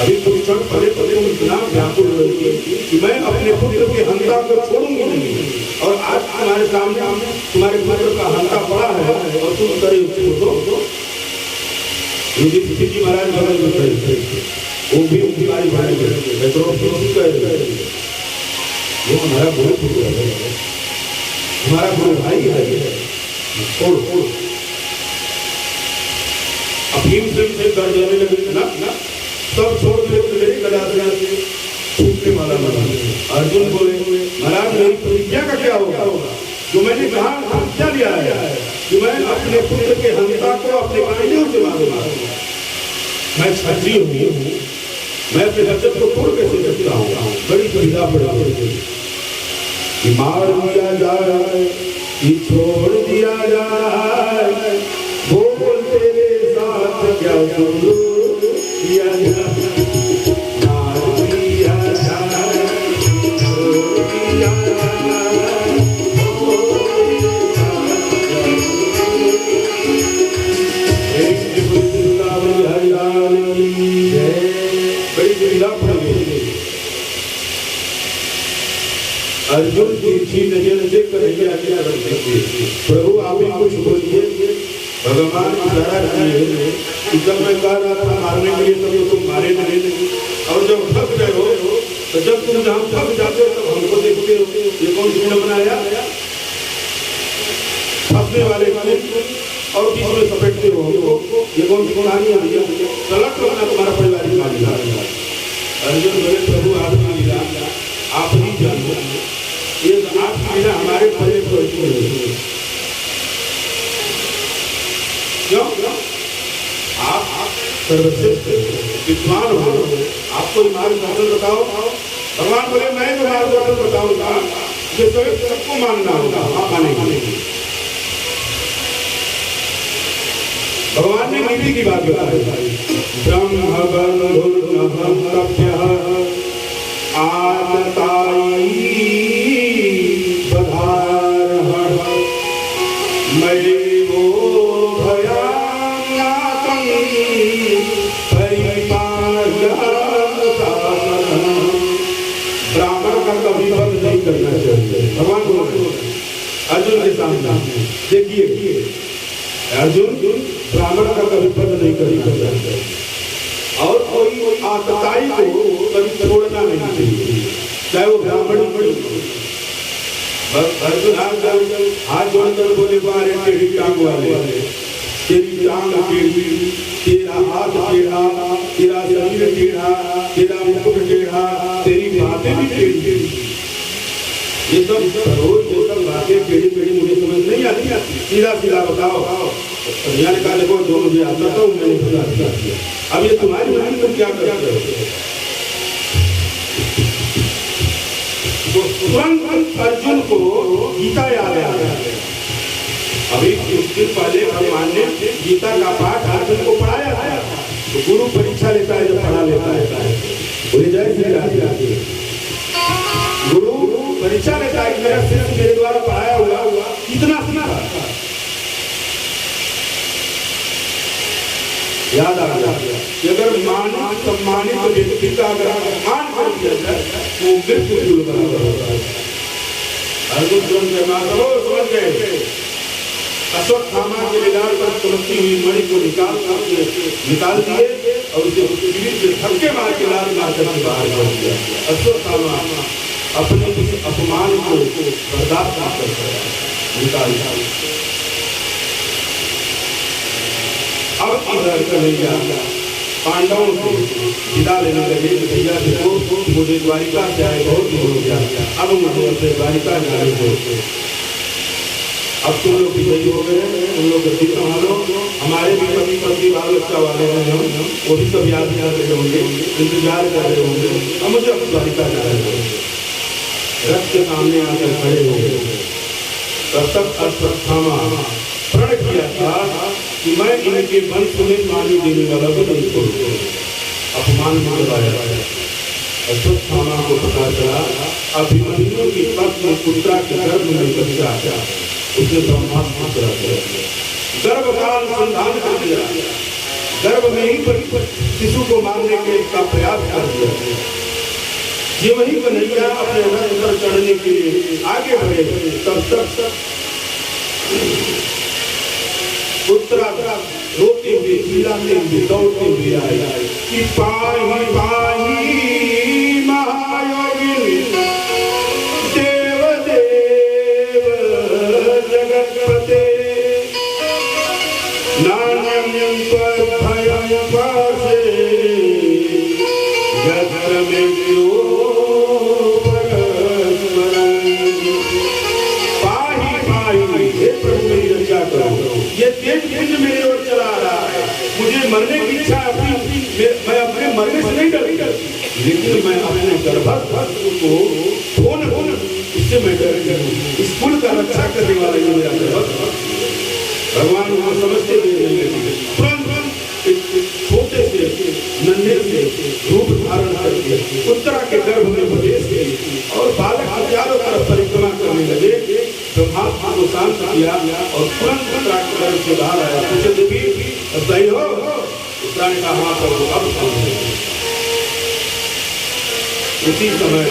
अभी कुछ क्षण पहले इतना व्याकुल रही कि मैं अपने पुत्र के हंता को छोड़ूंगी नहीं। और आज तुम्हारे सामने तुम्हारे पुत्र का हंता पड़ा है और तुम करे छोड़ दो। युधिष्ठिर जी महाराज बगल में खड़े थे, वो भी उनकी बारी भाई गए, द्रौपदी कह रहे वो हमारा गुरु पुत्र है, हमारा गुरु भाई है, छोड़ अफीम से डर जाने लगे ना सब छोड़ के गदा से छूटने वाला महाराज। अर्जुन बोले महाराज मेरी प्रतिज्ञा का क्या होगा, जो मैंने कहा प्रतिज्ञा लिया है कि मैं अपने पुत्र के हंता को अपने कांडियों से मारूंगा। मैं क्षत्रिय हूँ, मैं अपने वचन को तोड़ कैसे सकता हूँ, बड़ी सुविधा पड़ी कि मार दिया जा रहा है कि छोड़ दिया जा रहा है, बोल तेरे साथ क्या किया जा अर्जुन की इच्छी नजर देख कर प्रभु आप ही कुछ बोलिए। भगवान इशारा किए कि जब मैं कह रहा था मारने के लिए तब तो तुम मारे नहीं, और जब थक गए हो तो जब तुम जहाँ थक जाते हो तब हमको देखते हो। ये कौन सी बनाया थकने वाले और बीच में सपेटते हो, ये कौन सी कहानी है भैया, गलत होना तुम्हारा पारिवारिक मामला। अर्जुन बोले प्रभु आपकी लीला आप ही जानो, ये आपकी लीला हमारे पहले क्यों आप सर्वश्रेष्ठ विद्वान हो, आपको मार्गदर्शन बताओ। भगवान बोले मैं जो मार्गदर्शन बताऊंगा ये सबको मानना होगा, आप मानेंगे। भगवान ने नीति की बात बताई, ब्रह्म आनताई बधार मरे वो भयानाकं ब्राह्मण का कभी बंद नहीं करना चाहिए। भगवान बोल अर्जुन के सामने देखिए, अर्जुन ब्राह्मण का कभी बंद नहीं करना चाहिए और कोई आतताई को कभी छोड़ना नहीं चाहिए, चाहे वो ब्राह्मण अर्जुन हाथ जोड़कर बोले बारे टेढ़ी टांग वाले, तेरी टांग टेढ़ी, तेरा हाथ टेढ़ा, तेरा शरीर टेढ़ा, तेरा मुकुट टेढ़ा, तेरी बातें भी टेढ़ी। ये सब रोज ये सब बातें टेढ़ी टेढ़ी मुझे समझ नहीं आती, सीधा सीधा बताओ। मैंने कहा देखो जो मुझे आता था मैंने बता दिया, अब ये तुम्हारी मर्जी तुम क्या करते हो। तो तुरंत अर्जुन को गीता याद आ गया। अभी कुछ दिन पहले भगवान ने गीता का पाठ अर्जुन को पढ़ाया था। तो गुरु परीक्षा लेता है जब पढ़ा लेता है, बोले जय श्री राधे। गुरु परीक्षा लेता है, मेरा शिष्य मेरे द्वारा पढ़ाया हुआ कितना सुना याद आ गया कि अगर मानित सम्मानित व्यक्ति का अगर अपमान कर दिया जाए वो मृत्यु बराबर होता है। अर्जुन समझ गए, अश्वत्थामा के निदान पर चमकती हुई मणि को निकाल दिए और उसे शिविर से धक्के मार के लाल मार करके बाहर कर दिया। अश्वत्थामा अपने किसी अपमान को बर्दाश्त न कर सका, निकाल दिया। अब इधर कन्हैया पांडवों से विदा लेने लगे, भैया देखो मुझे द्वारिका से आए बहुत दूर हो गया, अब मुझे अपने द्वारिका जाने दो। अब तुम लोग विजयी हो गए, तुम लोग गति संभालो, हमारे भी पति पत्नी बाल बच्चा वाले हैं, हम वो भी सब याद कर रहे होंगे, इंतजार कर रहे होंगे, अब मुझे अपनी द्वारिका जाने दो। रथ के सामने आकर खड़े हो गए। तब तक अश्वत्थामा प्रण किया था कि मैं इनके वंश में पानी देने वाला को नहीं छोड़ूंगा, अपमान में दबाया। अश्वत्थामा को पता चला अभिमन्यु की पत्नी पुत्रा के गर्भ में बच्चा आया, उसने ब्रह्मास्त्र चला दिया, गर्भ का अनुसंधान कर दिया, गर्भ में ही पर शिशु को मारने के का प्रयास कर दिया। ये वही कन्हैया अपने रथ पर चढ़ने के लिए आगे बढ़े, तब तक उत्तराखंड रोते हुए चिल्लाते हुए दौड़ते हुए आए कि पाही पाही महायोगी देव देव जगतपते नान्यं तद्भयं पासे यत्र मृत्यो पाही पाही। हे प्रभु मेरी रक्षा करो, ये तेज पुंज मेरे ओर चला रहा है, मुझे मरने की इच्छा अपनी, मैं अपने मरने से नहीं डरता, लेकिन मैं अपने गर्भस्थ को फोन इससे मैं डर गया। इस कुल का रक्षा करने वाला ये मेरा गर्भस्थ भगवान को समझते हुए तुरंत छोटे से नन्हे से रूप धारण करके उत्तरा के गर्भ में प्रवेश किए और बालक के चारों तरफ परिक्रमा करने लगे। ब्रह्मात्मा को शांत किया और तुरंत उत्तरा के गर्भ से बाहर आया। पूछे देवी सही हो? उत्तरा ने कहा हाँ प्रभु, अब समझे। उसी समय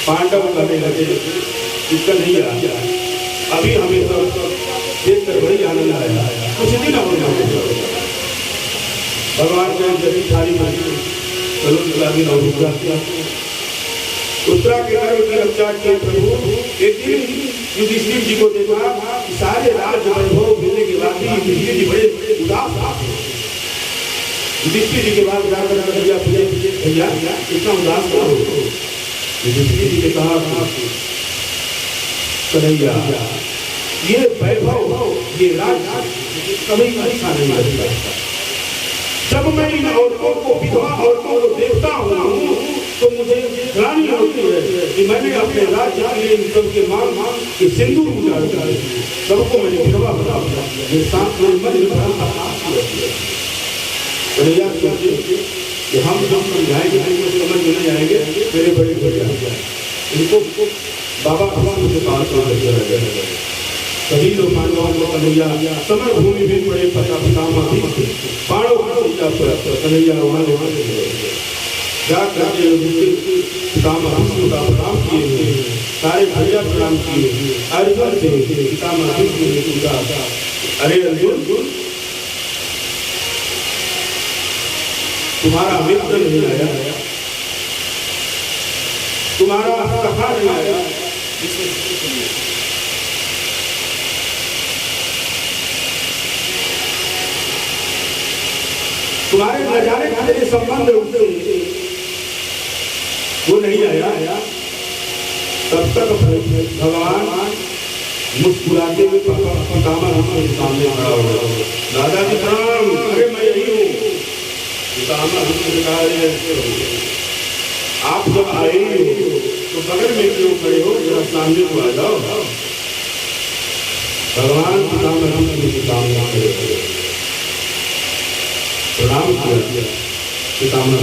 पांडव कहने लगे कि कन्हैया अभी हमें सब देखकर बड़ी आनंद आया, कुछ दिन और भगवान का जरी थाली उत्तरा के गर्भ की रक्षा के प्रभु। एक दिन युधिष्ठिर जी को देखा सारे राज्य वैभव मिलने के बाद भी युधिष्ठिर जी बड़े उदास थे। युधिष्ठिर जी के बाद भैया भैया इतना उदास क्यों हो? युधिष्ठिर जी ने कहा कन्हैया ये वैभव ये राज्य कभी अच्छा नहीं लगता। जब मैं इन औरतों को विधवा औरतों को देखता हूँ तो मुझे ग्लानि होती है कि मैंने अपने राज्य के लिए इन सबके मांग के सिंदूर उजाड़ कर सबको मैंने विधवा बना दिया। ये साथ में मन कन्हैया सोचे कि हम जब समझाएंगे समझ में नहीं आएंगे, मेरे बड़े बड़े इनको बाबा भगवान से बात कर सभी लोग पांडवों को कन्हैया समर भूमि में पड़े पितामह कन्हैया वहां जा करके पितामह का प्रणाम किए, सारे भैया प्रणाम किए। अर्जुन से पितामह ने पूछा अरे अर्जुन तुम्हारा मित्र नहीं आया, तुम्हारा सखा नहीं आया, तुम्हारे नजारे खाने के संबंध वो नहीं आया। तब तक भगवान मुस्कुराते हुए पितामह हमारे सामने खड़ा हो गया। दादाजी प्रणाम, अरे मैं यही हूँ। पितामह आप जब आए तो बगल में क्यों खड़े हो, जरा सामने को आ जाओ। भगवान पितामह के सामने खड़े हो प्रणाम किया पितामह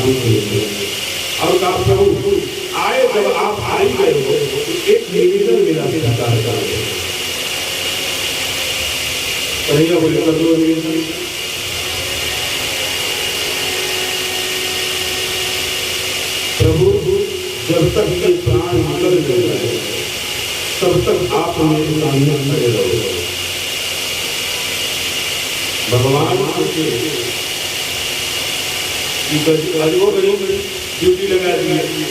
और कहा प्रभु आए जब आप आ ही गए हो एक निवेदन मेरा स्वीकार कर। कन्हैया बोले कर दो निवेदन। प्रभु जब तक ये प्राण निकल गए तब तक आप मेरे सामने खड़े रहो। भगवान ड्यूटी लगा दी।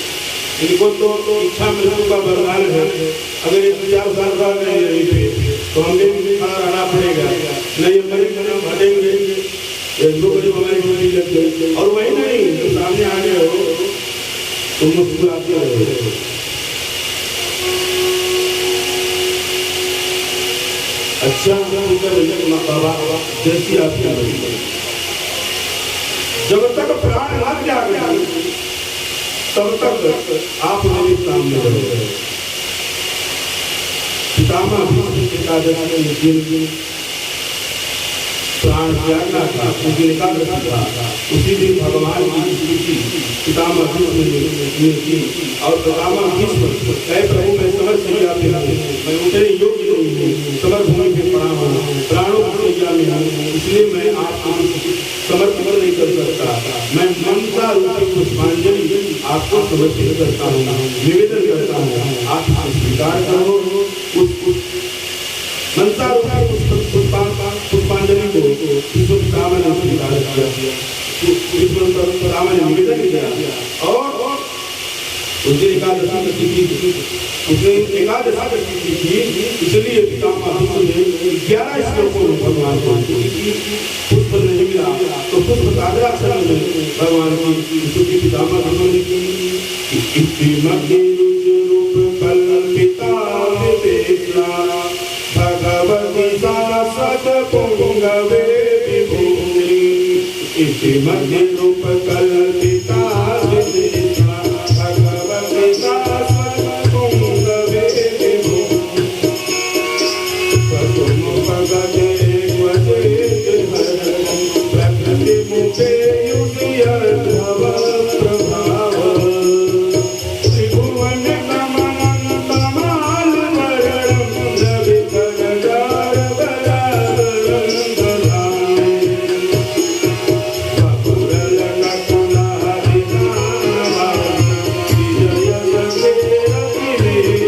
इनको तो इच्छा मृत्यु का वरदान है। अगर 1 4 साल रह गए यहीं पे तो हमें भी खड़ा रहना पड़ेगा, नहीं हम हटेंगे। हमारी ड्यूटी लग गई और वही नहीं तो सामने आ गए हो तुम मुस्कुराते रहो। अच्छा बाबा जैसी आपकी जब तक प्राण लग जाएगा तब तक आप मेरे सामने रहोगे। पितामह एकादशी प्राण त्यागना था, उस दिन एकादशी था। उसी दिन भगवान की स्तुति पितामह ने की और पितामह भीष्म कहे प्रभु मैं समझ सैया पे मैं उतने योग्य नहीं हूँ, समर भूमि पे पड़ा हूँ, प्राणों की सैया में हूँ, इसलिए मैं आपको समर्पित नहीं कर सकता। मैं ममता रूपी पुष्पांजलि आपको समर्पित करता हूँ, निवेदन करता हूँ, आप स्वीकार करो। उस मनसा पुष्पांजलि को विश्व पितामह ने स्वीकार किया, विश्व पितामह ने निवेदन किया और उसने एकादशी तिथि उसने एकादशी तिथि की, इसलिए पितामह ने 11 श्लोकों में भगवान को पुष्प नहीं मिला तो पुष्प ताद्राक्षर में भगवान की स्तुति पितामह ने की। कल्पिता विवेकना भगवती शाश्वत पुंगवे विभूति इति मध्य रूप कल्पिता विवेकना भगवती शाश्वत पुंगवे विभूति स्वतुम भगते वजेत हरम प्रकृति मुखे युतियर्धव प्रभाव त्रिभुवन कमलं कमाल वरणं रविकरदार बलाधरं ददामि बपुरल नकुला विधानवान् विजय सखेर विवेकवेदवया।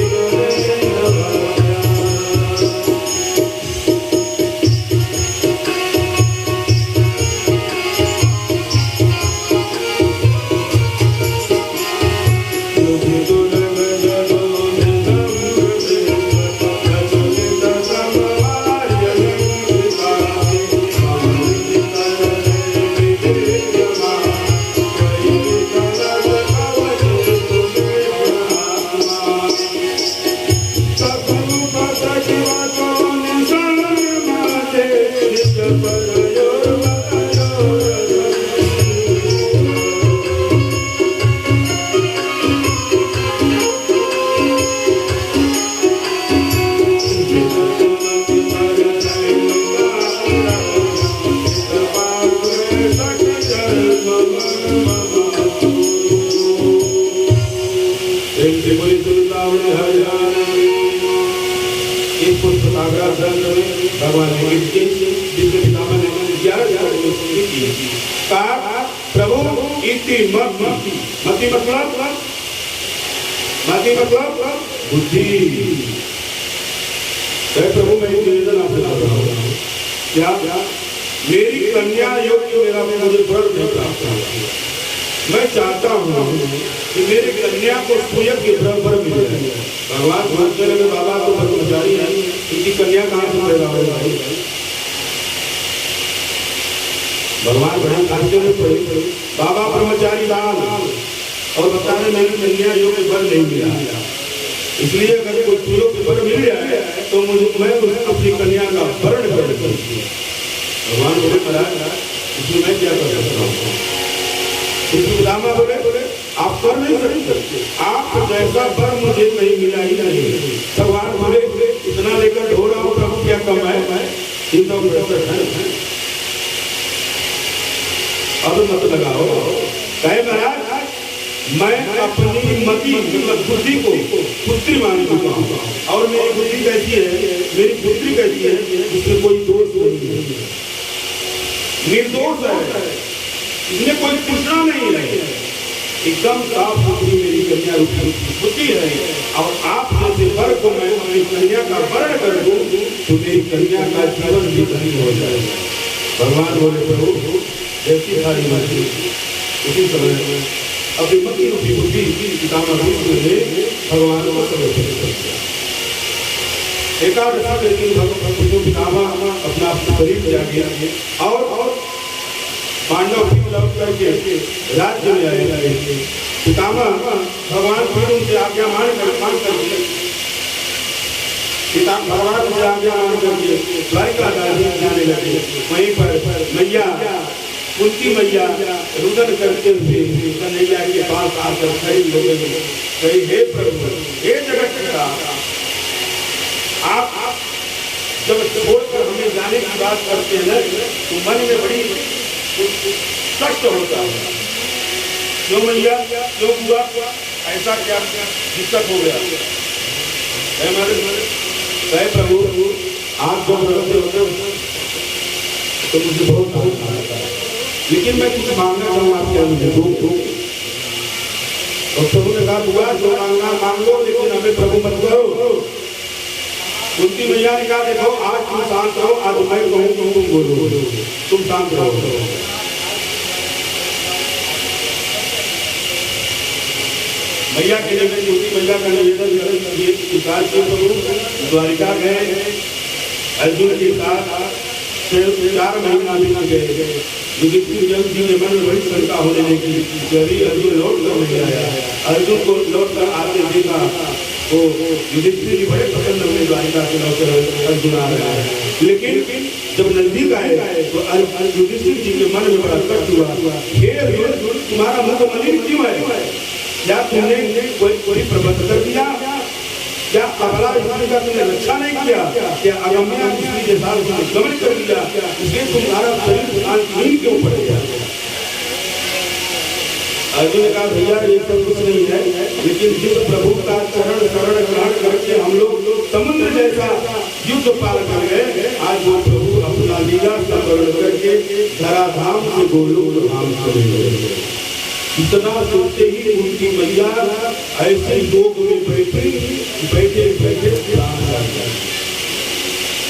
भगवान ने जिसके पितामह ने 11 श्लोकों की कहा प्रभु इति मति मतलब बुद्धि। प्रभु मैं निवेदन आपसे कर रहा हूँ, क्या मेरी कन्या योग्य मेरा मुझे वर नहीं प्राप्त हुआ। मैं चाहता हूँ कि मेरी कन्या को सुयोग्य वर मिल जाए। भगवान सोचते रहे बाबा तो ब्रह्मचारी है, इनकी कन्या कहाँ से पैदा हो भाई। भगवान बड़ा जानते रहे बाबा ब्रह्मचारी दान और बता रहे मेरी कन्या योग्य वर नहीं मिला, इसलिए अगर कोई सुयोग्य वर मिल जाए तो मुझे मैं अपनी कन्या का वर्ण कर सकती। भगवान बोले महाराज इसमें मैं क्या कर सकता हूँ। पितामह बोले आप कर नहीं सकते, आप जैसा वर मुझे नहीं मिला ही नहीं। भगवान बोले इतना लेकर ढो रहा हूँ प्रभु क्या कम है, चिंता अब मत लगाओ। कहे महाराज मैं अपनी मति बुद्धि को पुत्री मान चुका हूँ और मेरी बुद्धि कैसी है, मेरी पुत्री कैसी है जिसमें कोई दोष नहीं है, निर्दोष है, इसमें कोई कृष्णा नहीं है, एकदम साफ सुथरी मेरी कन्या रूपी बुद्धि है। और आप जैसे वर को मैं अपनी कन्या का वर्ण कर दूं तो मेरी कन्या का जीवन भी धन्य हो जाएगा। भगवान बोले प्रभु जैसी सारी मर्जी उसी समय अपनी मति रूपी बुद्धि पितामह ने भगवान को समर्पित कर दिया। एकादशी के दिन भगवान पितामह अपना शरीर त्याग गया और पांडव भी लौट करके राज्य में आए। पितामह भगवान फिर उनसे आज्ञा मान करके भगवान से आज्ञा मान करके द्वारिका जाने लगे। वहीं पर मैया कुंती मैया रुदन करते हुए कन्हैया के पास आकर खड़ी हो गई। कही हे प्रभु हे जगत पिता, आप जब छोड़कर हमें जाने की बात करते हैं तो मन में बड़ी कष्ट होता है। क्यों मैया क्यों हुआ, ऐसा क्या दिक्कत हो गया। प्रभु आप जब रहते होते तो मुझे बहुत आता है, लेकिन मैं कुछ मांगना चाहूँ आपके मुझे और प्रभु ने कहा हुआ जो मांगना मांग लो, लेकिन हमें प्रभु मत करो। कुंती मैया ने कहा देखो आज तुम शांत रहो, आज मैं कहूँ तुम बोलो, तुम शांत रहो। मैया के लिए कुंती मैया का निवेदन स्वीकार किए प्रभु द्वारिका गए, अर्जुन के साथ 4 महीना बीत गए। युधिष्ठिर जी के मन में बड़ी शंका होने लगी कि अभी अर्जुन लौट कर नहीं आया। अर्जुन को लौट कर आते देखा तो युधिष्ठिर जी बड़े प्रसन्न हुए, द्वारिका से लौटकर अर्जुन आ रहा है। लेकिन जब नजदीक आए तो युधिष्ठिर जी के मन में बड़ा कष्ट हुआ, हे अर्जुन तुम्हारा मुख मलिन क्यों है? क्या तुमने कोई प्रबंध कर दिया? क्या अबला स्त्री का तुमने रक्षा नहीं किया? क्या अगम्या स्त्री के साथ तुमने गमन कर दिया? इसलिए तुम्हारा शरीर नींद क्यों पड़ गया? अर्जुन ने कहा भैया ये सब कुछ नहीं है, लेकिन जिस प्रभु का चरण ग्रहण करके हम लोग समुद्र जैसा युद्ध पार कर गए, आज वो प्रभु अपना लीला का वर्णन करके धराधाम से गोलोक धाम चले गए। इतना सोचते ही उनकी मैया ऐसे योग में बैठे प्राण जाग गए।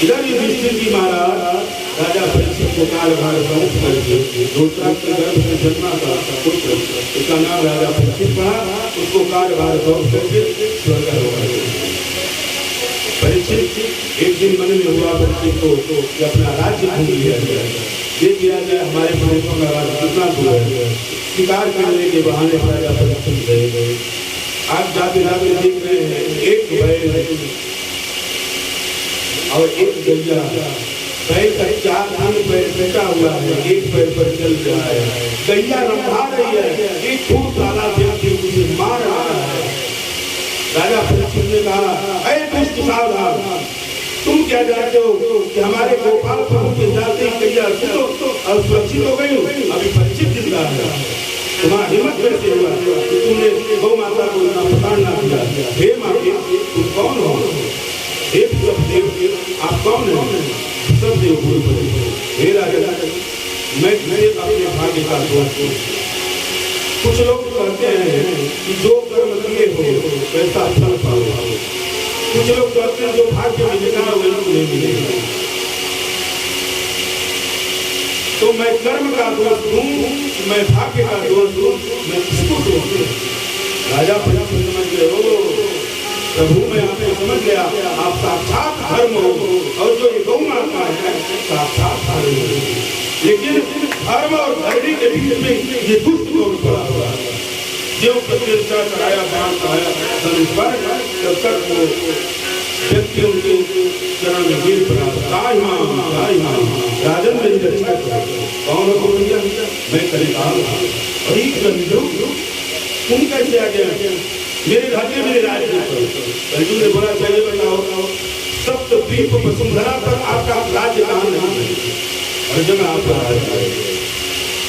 इधर युधिष्ठिर जी महाराज राजा परीक्षित को कार्यभार सौंप करके दूसरा के गर्भ से जन्मा का पुत्र, उसका नाम राजा परीक्षित पड़ा, उसको कार्यभार सौंप करके स्वर्ग परीक्षित एक दिन मन में हुआ परीक्षित को कि अपना राज्य भूल लिया जाए, ये किया जाए हमारे प्रदेशों का राज्य कितना दूर है। शिकार करने के बहाने राजा परीक्षित गए। आज जाते जाते देख रहे हैं एक बैल और एक गैया, बैल का 4 दिन पैर कटा हुआ है, एक पैर पर चल रहा है, गैया रंभा रही है, एक खूब ताला व्यक्ति उसे मार रहा है। राजा परीक्षित ने कहा अरे दुष्ट सावधान, तुम क्या जानते हो कि हमारे गोपाल प्रभु के जाते ही गैया सुरक्षित हो गई, अभी परीक्षित जिंदा है। तुम्हारा हिम्मत कैसे हुआ कि तुमने गौ माता को इतना प्रताड़ना ना किया? हे माता तुम कौन हो? हे देव आप कौन हो? सब देव बोल हे राजा मैं अपने भाग्य का दोष हूँ। कुछ लोग कहते हैं कि जो कर्म किए हो वैसा फल पाओ, कुछ लोग कहते हैं जो भाग्य में लिखा है वही तुम्हें मिलेगा। तो मैं कर्म का दोष दूं, मैं भाग्य का दोष दूं, मैं किसको दोष दूं? राजा परीक्षित समझ गए, हो प्रभु मैं आपको समझ गया, आप साक्षात धर्म हो और जो ये गौ माता है साक्षात धर्म हो। लेकिन धर्म और धर्मी के बीच में ये दुष्ट कौन पड़ा हुआ है? जो प्रतिष्ठा कराया बाण आया धनुष तब तक वो व्यक्ति उनके चरण में गिर पड़ा। राजन मेरी रक्षा करो। कौन हो भैया? मैं कलिकाल तुम कैसे आ गया मेरे राज्य मेरे राज्य पर? अर्जुन ने बोला चाहिए बताओ सप्तद्वीप वसुंधरा पर आपका राज्य कहाँ नहीं है? अर्जुन आपका राज्य है,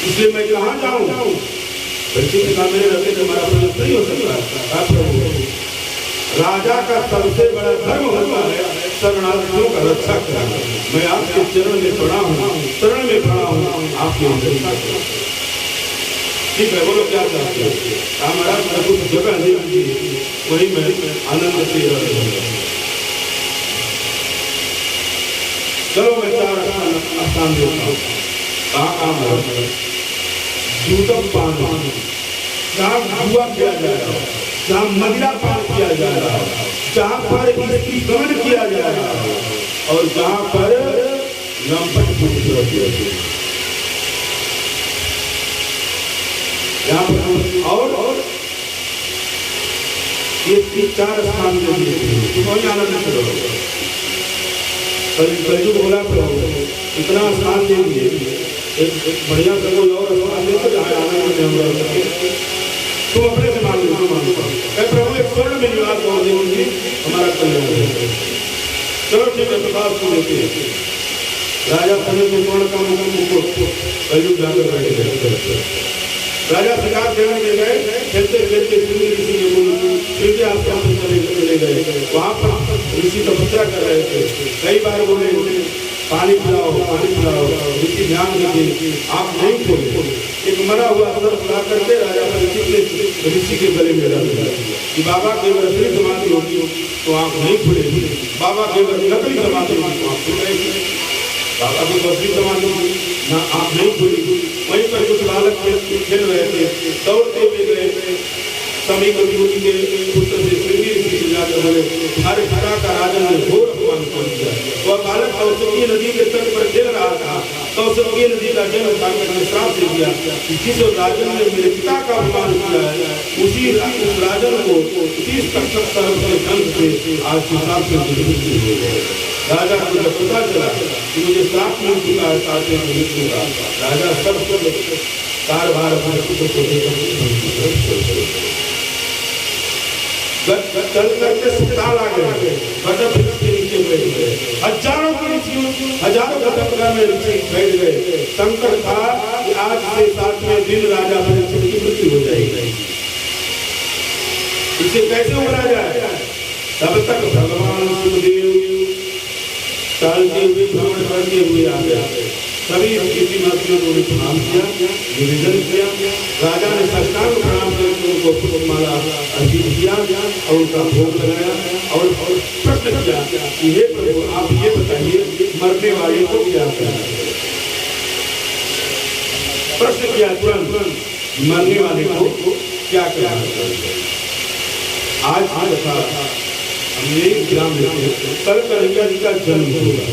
इसलिए मैं कहाँ जाऊँ? बच्चे ने कहा मेरे रहते तुम्हारा प्रयोग नहीं हो सकता। प्रभु राजा का सबसे बड़ा धर्म होता है शरणार्थियों का रक्षा करना। मैं आपके चरण में पड़ा हूँ, शरण में पड़ा हूँ, आपकी रक्षा करूँ। ठीक है, बोलो क्या चाहते हो? हमारा कुछ जगह दे दीजिए, वही मैं आनंद से रहूँगा। चलो मैं 4 स्थान देता हूँ। कहाँ है? जूतम पान, जहाँ जुआ किया जाएगा, जहाँ मदिरा पान किया जा रहा है, जहाँ पर इसकी गमन किया जा रहा है और जहाँ पर लंपट और ये 4 स्थान दे दिए, वही आनंद करो। कलयुग बोला इतना स्थान दे दिए, एक बढ़िया से कोई और आनंद में तुम अपने से मान लो, प्रभु एक स्वर्ण में निवास कर देंगे, हमारा कल्याण होगा। चलो ठीक है, प्रताप को देते राजा पहले को स्वर्ण का कलयुग जाकर बैठे। राजा शिकार करने के गए, खेलते खेलते ऋषि के बोल फिर भी आप चले गए। वहाँ पर ऋषि तपस्या कर रहे थे, कई बार बोले पानी पिलाओ, ऋषि ध्यान दीजिए, आप नहीं खोले। एक मरा हुआ अगर बुला करके राजा परीक्षित ने ऋषि के गले में डाल दिया कि बाबा के अगर असली समाधि होगी तो आँख नहीं खुलेगी, बाबा के अगर नकली समाधि होगी तो आँख खुल जाएगी, बाबा की असली समाधि होगी ना आँख नहीं खुलेगी। वहीं पर कुछ बालक खेल रहे थे, दौड़ते हुए गए समी कवियों के पुत्र से श्रीवी ऋषि से जाकर बोले तुम्हारे पिता का राजन ने घोर अपमान कर दिया। वह बालक कौशकीय नदी के तट पर खेल रहा था। कौशकीय नदी का जल उठाकर ने श्राप दे दिया कि जिस राजन ने मेरे पिता का अपमान किया है उस राजन को 30 तक्षक सर्प के दंश से आज श्राप से मृत्यु हो गई। राजा को जब पता चला कि मुझे श्राप मिल चुका है साथ में मृत्यु का, राजा सब कारभार अपने पुत्र को देकर चल करके अस्पताल आ गए, बटप के नीचे बैठ गए। हजारों के ऋषियों, हजारों बटपरा में ऋषि बैठ गए। संकट था कि आज से 7वें दिन राजा परीक्षित की मृत्यु हो जाएगी, इसे कैसे उबरा जाए। तब तक भगवान सुखदेव चलते हुए भ्रमण करते हुए आ गए। सभी ऋषि महर्षियों ने प्रणाम किया, निवेदन किया। राजा ने साष्टांग प्रणाम करके उनको पुष्पमाला अर्पित किया और उनका भोग लगाया और प्रश्न किया कि हे प्रभु आप ये बताइए मरने वाले को क्या करना है। प्रश्न किया तुरंत, मरने वाले को क्या करना है। आज था हमने ग्राम में कल कन्हैया जी का जन्म हुआ।